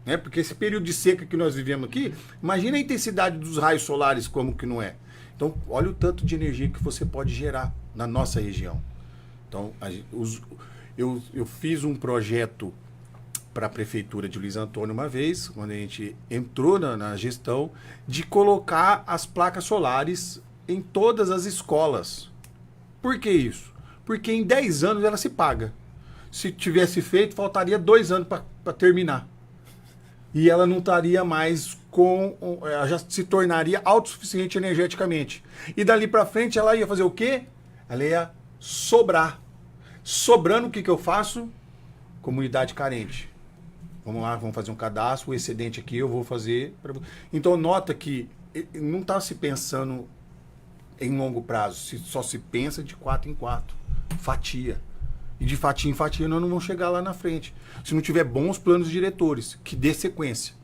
Né? Porque esse período de seca que nós vivemos aqui, imagina a intensidade dos raios solares como que não é. Então, olha o tanto de energia que você pode gerar na nossa região. Então, eu fiz um projeto para a Prefeitura de Luiz Antônio uma vez, quando a gente entrou na gestão, de colocar as placas solares em todas as escolas. Por que isso? Porque em 10 anos ela se paga. Se tivesse feito, faltaria 2 anos para terminar. E ela não estaria mais ela já se tornaria autossuficiente energeticamente. E dali para frente ela ia fazer o quê? Ela ia sobrar. Sobrando, o que eu faço? Comunidade carente. Vamos lá, vamos fazer um cadastro, o excedente aqui eu vou fazer. Então nota que não está se pensando em longo prazo, só se pensa de 4 em 4, fatia. E de fatia em fatia nós não vamos chegar lá na frente. Se não tiver bons planos diretores, que dê sequência.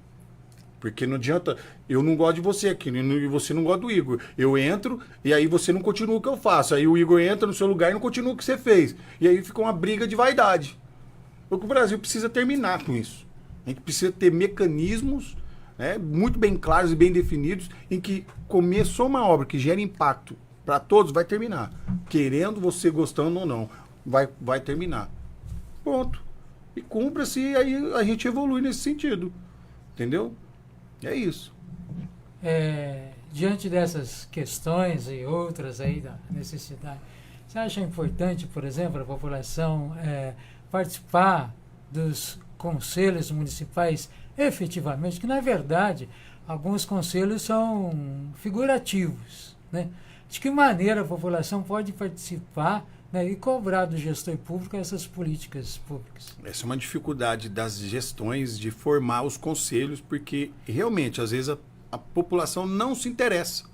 Porque não adianta, eu não gosto de você aqui, e você não gosta do Igor. Eu entro e aí você não continua o que eu faço. Aí o Igor entra no seu lugar e não continua o que você fez. E aí fica uma briga de vaidade. O Brasil precisa terminar com isso. A gente precisa ter mecanismos, né, muito bem claros e bem definidos, em que começou uma obra que gera impacto para todos, vai terminar. Querendo você, gostando ou não, vai terminar. Ponto. E cumpra-se e aí a gente evolui nesse sentido. Entendeu? É isso. Diante dessas questões e outras aí da necessidade, você acha importante, por exemplo, a população participar dos conselhos municipais efetivamente, que na verdade alguns conselhos são figurativos, né? De que maneira a população pode participar, né, e cobrar do gestor público essas políticas públicas? Essa é uma dificuldade das gestões de formar os conselhos, porque realmente às vezes a população não se interessa,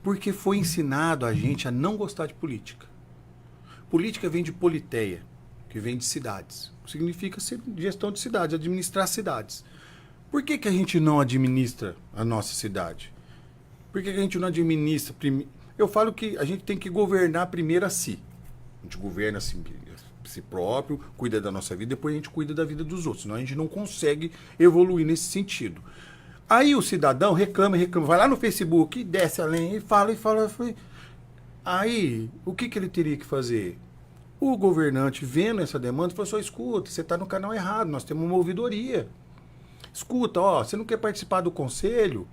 porque foi ensinado a gente a não gostar de política. Política vem de politeia, que vem de cidades. Significa gestão de cidades, administrar cidades. Por que a gente não administra a nossa cidade? Por que a gente não administra... Eu falo que a gente tem que governar primeiro a si. A gente governa a si próprio, cuida da nossa vida, depois a gente cuida da vida dos outros. Senão a gente não consegue evoluir nesse sentido. Aí o cidadão reclama, vai lá no Facebook, desce além, e fala. Aí, o que ele teria que fazer? O governante, vendo essa demanda, falou só, escuta, você está no canal errado, nós temos uma ouvidoria. Escuta, você não quer participar do conselho?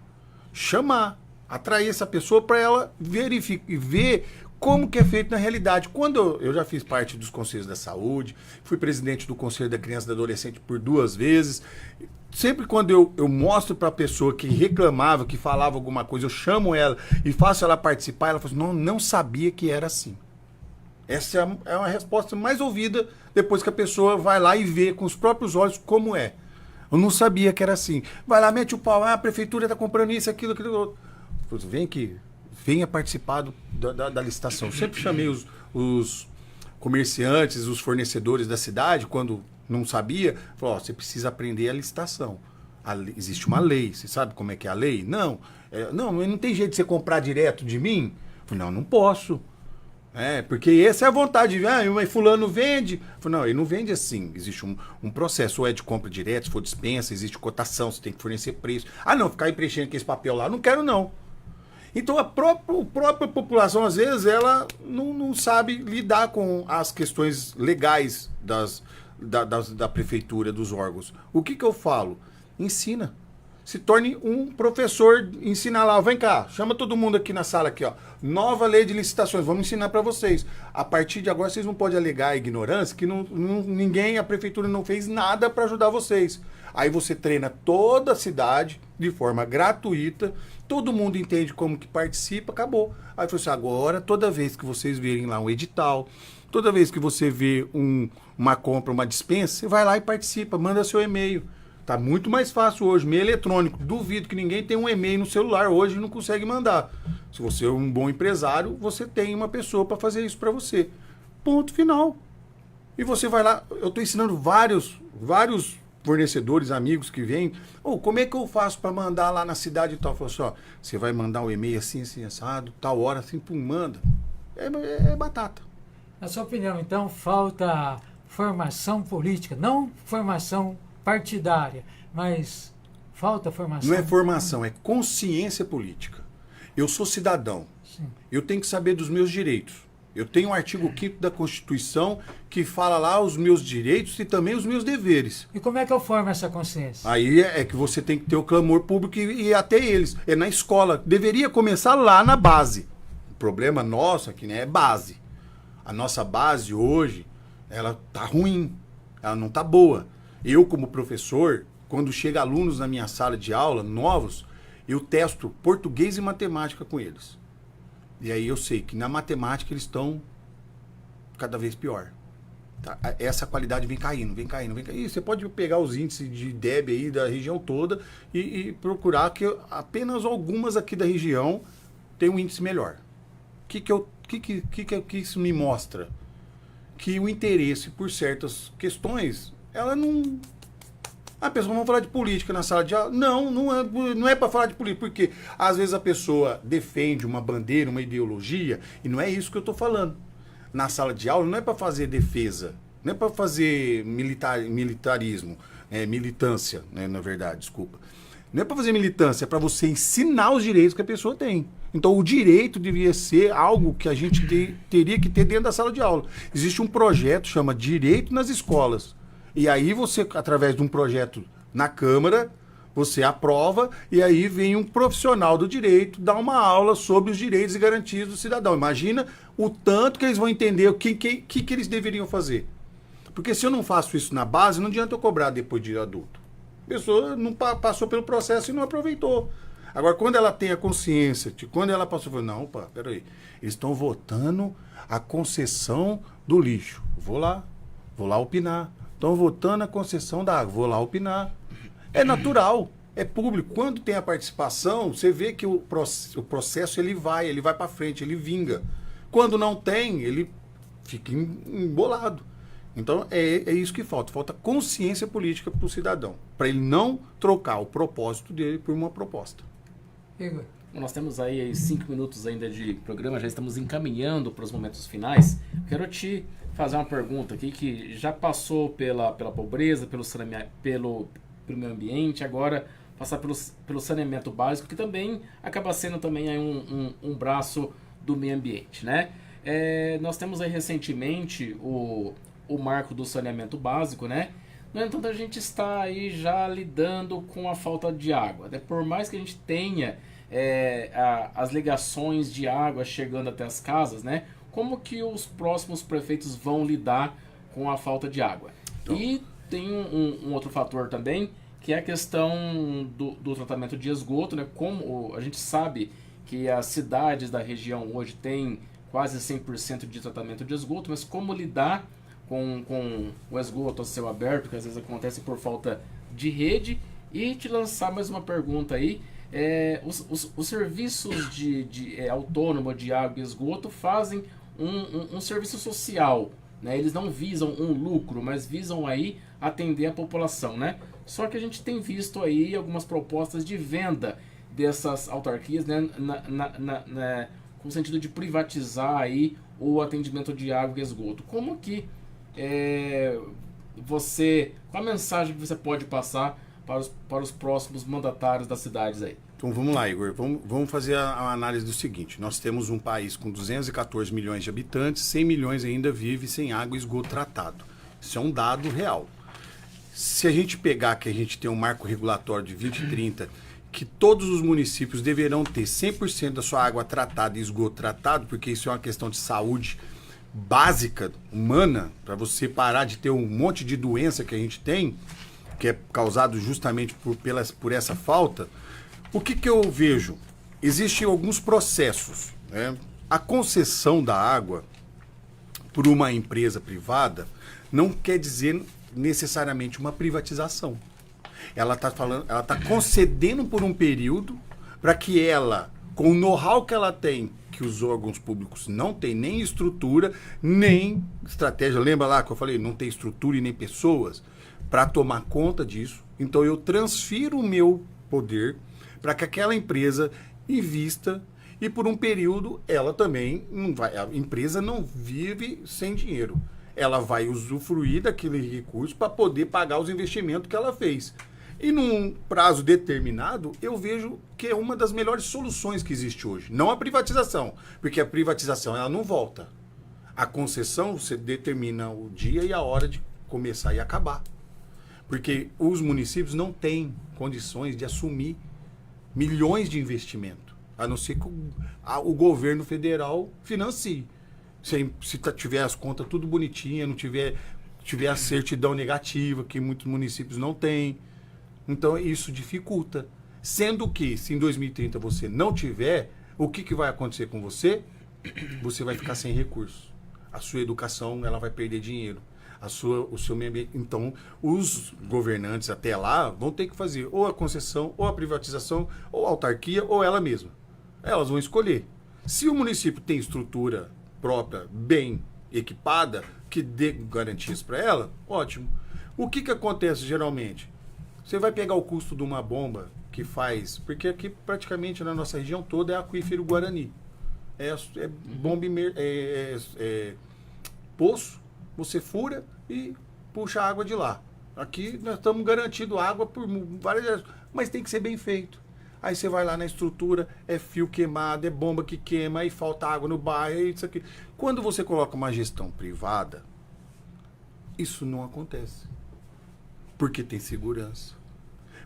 Chamar, atrair essa pessoa para ela ver como que é feito na realidade. Quando eu já fiz parte dos conselhos da saúde, fui presidente do Conselho da Criança e do Adolescente por 2 vezes, sempre quando eu mostro para a pessoa que reclamava, que falava alguma coisa, eu chamo ela e faço ela participar, ela fala assim, não sabia que era assim. Essa é uma resposta mais ouvida depois que a pessoa vai lá e vê com os próprios olhos como é. Eu não sabia que era assim. Vai lá, mete o pau, a prefeitura está comprando isso, aquilo outro. Vem aqui, venha participar da licitação. Eu sempre chamei os comerciantes, os fornecedores da cidade, quando não sabia, falou, você precisa aprender a licitação. Existe uma lei, você sabe como é que é a lei? Não tem jeito de você comprar direto de mim? Eu falei, não posso. Porque essa é a vontade. Mas fulano vende. Não, ele não vende assim. Existe um processo, ou é de compra direta, se for dispensa, existe cotação, você tem que fornecer preço. Não, ficar aí preenchendo aquele papel lá, não quero não. Então a própria população, às vezes, ela não sabe lidar com as questões legais da prefeitura, dos órgãos. O que eu falo? Ensina. Se torne um professor, ensina lá, vem cá, chama todo mundo aqui na sala aqui, nova lei de licitações, vamos ensinar para vocês. A partir de agora vocês não podem alegar a ignorância, que a prefeitura não fez nada para ajudar vocês. Aí você treina toda a cidade de forma gratuita, todo mundo entende como que participa, acabou. Aí você agora, toda vez que vocês verem lá um edital, toda vez que você vê uma compra, uma dispensa, você vai lá e participa, manda seu e-mail. Tá muito mais fácil hoje, e-mail eletrônico. Duvido que ninguém tenha um e-mail no celular hoje e não consegue mandar. Se você é um bom empresário, você tem uma pessoa para fazer isso para você. Ponto final. E você vai lá, eu estou ensinando vários fornecedores, amigos que vêm, como é que eu faço para mandar lá na cidade e tal? Eu falo assim, você vai mandar um e-mail assim, assado, tal hora, assim, pum, manda. É batata. Na sua opinião, então, falta formação política, não formação partidária, mas falta formação... Não é formação, é consciência política. Eu sou cidadão, eu tenho que saber dos meus direitos. Eu tenho o artigo 5º da Constituição que fala lá os meus direitos e também os meus deveres. E como é que eu formo essa consciência? Aí é que você tem que ter o clamor público e ir até eles. É na escola. Deveria começar lá na base. O problema nosso aqui, né, é base. A nossa base hoje, ela tá ruim. Ela não tá boa. Eu, como professor, quando chega alunos na minha sala de aula, novos, eu testo português e matemática com eles. E aí eu sei que na matemática eles estão cada vez pior. Tá? Essa qualidade vem caindo. E você pode pegar os índices de DEB aí da região toda e procurar que apenas algumas aqui da região têm um índice melhor. O que isso me mostra? Que o interesse por certas questões, ela não... A pessoa vai falar de política na sala de aula. Não é para falar de política, porque às vezes a pessoa defende uma bandeira, uma ideologia, e não é isso que eu estou falando. Na sala de aula não é para fazer defesa, não é para fazer militarismo, militância, né, na verdade, desculpa. Não é para fazer militância, é para você ensinar os direitos que a pessoa tem. Então o direito devia ser algo que a gente teria que ter dentro da sala de aula. Existe um projeto, chama Direito nas Escolas. E aí você, através de um projeto na Câmara, você aprova e aí vem um profissional do direito dar uma aula sobre os direitos e garantias do cidadão. Imagina o tanto que eles vão entender o que eles deveriam fazer. Porque se eu não faço isso na base, não adianta eu cobrar depois de adulto. A pessoa não passou pelo processo e não aproveitou. Agora, quando ela tem a consciência, quando ela passou, não, peraí, eles estão votando a concessão do lixo. Vou lá opinar. Estão votando a concessão da água. Vou lá opinar. É natural, é público. Quando tem a participação, você vê que o processo ele vai para frente, ele vinga. Quando não tem, ele fica embolado. Então é isso que falta. Falta consciência política para o cidadão, para ele não trocar o propósito dele por uma proposta. Igor. Nós temos aí 5 minutos ainda de programa, já estamos encaminhando para os momentos finais. Quero te fazer uma pergunta aqui que já passou pela pobreza, pelo meio ambiente, agora passar pelo saneamento básico, que também acaba sendo também aí um braço do meio ambiente, né? Nós temos aí recentemente o marco do saneamento básico, né? No entanto, a gente está aí já lidando com a falta de água, né? Por mais que a gente tenha as ligações de água chegando até as casas, né? Como que os próximos prefeitos vão lidar com a falta de água? Então. E tem um outro fator também, que é a questão do tratamento de esgoto, né? Como a gente sabe que as cidades da região hoje têm quase 100% de tratamento de esgoto, mas como lidar com o esgoto a céu aberto, que às vezes acontece por falta de rede? E te lançar mais uma pergunta aí. Os serviços de autônomo de água e esgoto fazem um serviço social, né? Eles não visam um lucro, mas visam aí atender a população, né? Só que a gente tem visto aí algumas propostas de venda dessas autarquias, né? Com o sentido de privatizar aí o atendimento de água e esgoto. Como que qual a mensagem que você pode passar para os próximos mandatários das cidades aí? Então vamos lá, Igor, vamos fazer a análise do seguinte: nós temos um país com 214 milhões de habitantes, 100 milhões ainda vive sem água e esgoto tratado. Isso é um dado real. Se a gente pegar que a gente tem um marco regulatório de 2030, que todos os municípios deverão ter 100% da sua água tratada e esgoto tratado, porque isso é uma questão de saúde básica, humana, para você parar de ter um monte de doença que a gente tem, que é causado justamente por essa falta. O que eu vejo? Existem alguns processos, né? A concessão da água por uma empresa privada não quer dizer necessariamente uma privatização. Ela está concedendo por um período para que ela, com o know-how que ela tem, que os órgãos públicos não têm nem estrutura, nem estratégia. Lembra lá que eu falei, não tem estrutura e nem pessoas? para tomar conta disso. Então eu transfiro o meu poder para que aquela empresa invista e por um período ela também não vai, a empresa não vive sem dinheiro. Ela vai usufruir daquele recurso para poder pagar os investimentos que ela fez. E num prazo determinado, eu vejo que é uma das melhores soluções que existe hoje. Não a privatização, porque a privatização ela não volta. A concessão, você determina o dia e a hora de começar e acabar. Porque os municípios não têm condições de assumir milhões de investimento, a não ser que o governo federal financie. Se tiver as contas tudo bonitinha, não tiver a certidão negativa, que muitos municípios não têm. Então isso dificulta. Sendo que, se em 2030 você não tiver, o que vai acontecer com você? Você vai ficar sem recursos. A sua educação ela vai perder dinheiro. O seu meio ambiente. Então, os governantes até lá vão ter que fazer ou a concessão, ou a privatização, ou a autarquia, ou ela mesma. Elas vão escolher. Se o município tem estrutura própria, bem equipada, que dê garantias para ela, ótimo. O que acontece geralmente? Você vai pegar o custo de uma bomba que faz... Porque aqui praticamente na nossa região toda é aquífero Guarani. É bomba, poço, você fura e puxa a água de lá. Aqui nós estamos garantindo água por várias... Mas tem que ser bem feito. Aí você vai lá na estrutura, é fio queimado, é bomba que queima, aí falta água no bairro, é isso aqui. Quando você coloca uma gestão privada, isso não acontece. Porque tem segurança.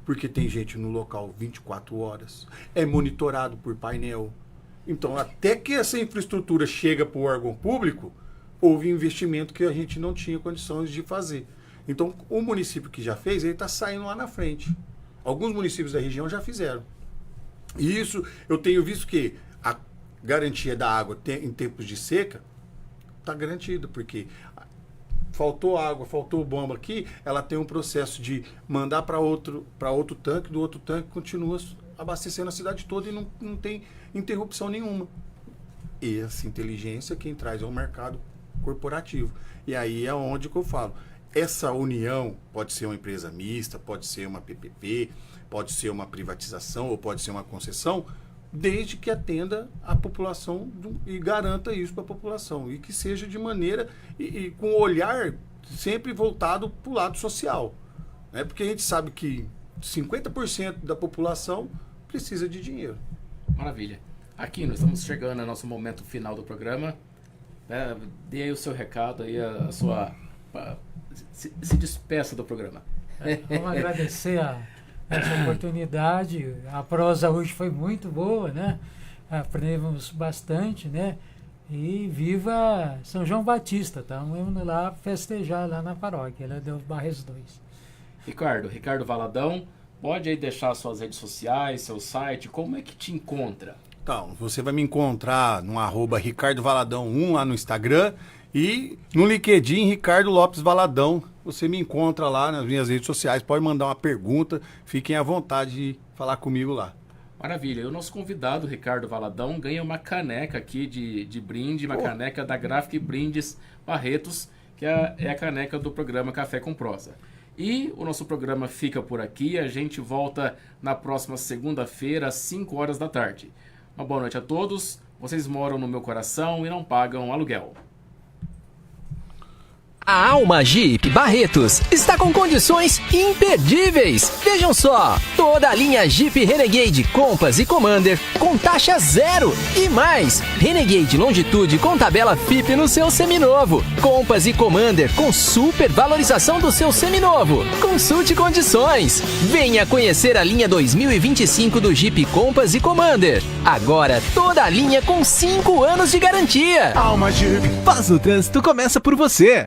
Porque tem gente no local 24 horas. É monitorado por painel. Então, até que essa infraestrutura chega para o órgão público, houve investimento que a gente não tinha condições de fazer. Então, o município que já fez, ele está saindo lá na frente. Alguns municípios da região já fizeram. E isso, eu tenho visto que a garantia da água em tempos de seca está garantida, porque faltou água, faltou bomba aqui, ela tem um processo de mandar para outro tanque, do outro tanque continua abastecendo a cidade toda e não tem interrupção nenhuma. E essa inteligência quem traz é o mercado corporativo. E aí é onde que eu falo. Essa união pode ser uma empresa mista, pode ser uma PPP, pode ser uma privatização ou pode ser uma concessão, desde que atenda a população e garanta isso para a população. E que seja de maneira e com o olhar sempre voltado para o lado social. Né? Porque a gente sabe que 50% da população precisa de dinheiro. Maravilha. Aqui nós estamos chegando ao nosso momento final do programa. Dê aí o seu recado, aí a sua... Se despeça do programa. Vamos agradecer essa oportunidade. A prosa hoje foi muito boa, né? Aprendemos bastante, né? E viva São João Batista. Estamos indo lá festejar lá na paróquia, lá do Barres 2. Ricardo Valadão, pode aí deixar suas redes sociais, seu site, como é que te encontra? Então, você vai me encontrar no @RicardoValadão1 lá no Instagram e no LinkedIn, Ricardo Lopes Valadão. Você me encontra lá nas minhas redes sociais, pode mandar uma pergunta, fiquem à vontade de falar comigo lá. Maravilha. E o nosso convidado, Ricardo Valadão, ganha uma caneca aqui de brinde, uma caneca da Graphic Brindes Barretos, que é a caneca do programa Café com Prosa. E o nosso programa fica por aqui, a gente volta na próxima segunda-feira, às 5 horas da tarde. Uma boa noite a todos, vocês moram no meu coração e não pagam aluguel. A Alma Jeep Barretos está com condições imperdíveis. Vejam só, toda a linha Jeep Renegade Compass e Commander com taxa zero e mais. Renegade Longitude com tabela FIP no seu seminovo. Compass e Commander com super valorização do seu seminovo. Consulte condições. Venha conhecer a linha 2025 do Jeep Compass e Commander. Agora toda a linha com 5 anos de garantia. Alma Jeep, Paz no Trânsito começa por você.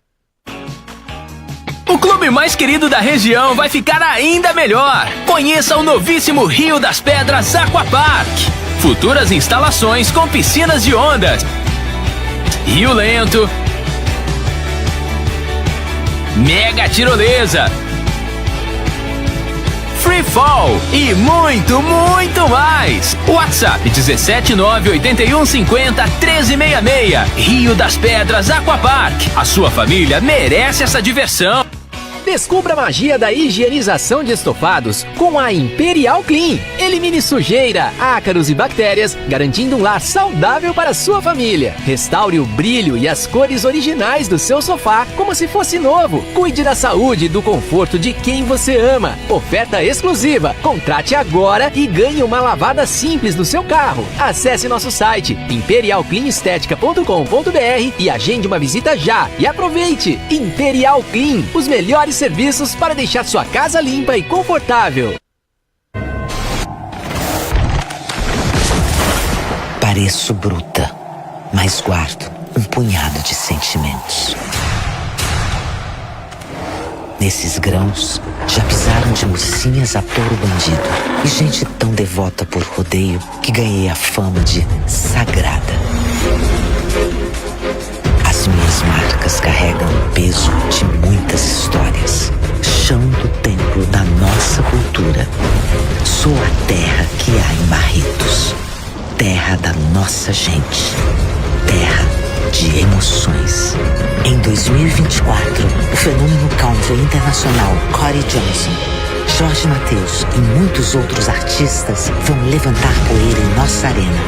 O clube mais querido da região vai ficar ainda melhor. Conheça o novíssimo Rio das Pedras Aquapark. Futuras instalações com piscinas de ondas, rio lento, mega tirolesa, free fall e muito, muito mais. WhatsApp 17981501366. Rio das Pedras Aquapark. A sua família merece essa diversão. Descubra a magia da higienização de estofados com a Imperial Clean. Elimine sujeira, ácaros e bactérias, garantindo um lar saudável para a sua família. Restaure o brilho e as cores originais do seu sofá como se fosse novo. Cuide da saúde e do conforto de quem você ama. Oferta exclusiva. Contrate agora e ganhe uma lavada simples no seu carro. Acesse nosso site imperialcleanestetica.com.br e agende uma visita já. E aproveite! Imperial Clean, os melhores serviços para deixar sua casa limpa e confortável. Pareço bruta, mas guardo um punhado de sentimentos. Nesses grãos, já pisaram de mocinhas a touro bandido e gente tão devota por rodeio que ganhei a fama de sagrada. As minhas marcas carregam o peso de muitas histórias. Chão do templo da nossa cultura. Sou a terra que há em Barretos. Terra da nossa gente. Terra de emoções. Em 2024, o fenômeno country internacional Corey Johnson, Jorge Mateus e muitos outros artistas vão levantar poeira em nossa arena.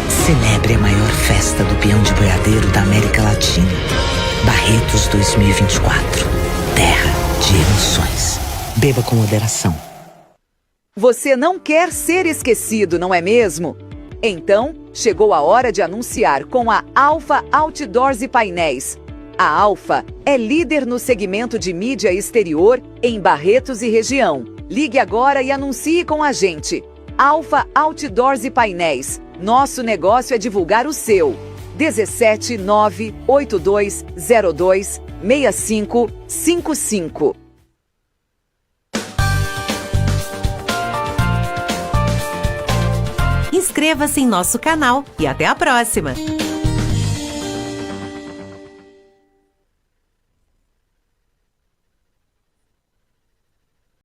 Celebre a maior festa do peão de boiadeiro da América Latina. Barretos 2024. Terra de emoções. Beba com moderação. Você não quer ser esquecido, não é mesmo? Então, chegou a hora de anunciar com a Alfa Outdoors e Painéis. A Alfa é líder no segmento de mídia exterior em Barretos e região. Ligue agora e anuncie com a gente. Alfa Outdoors e Painéis. Nosso negócio é divulgar o seu. 17 98202 6555. Inscreva-se em nosso canal e até a próxima!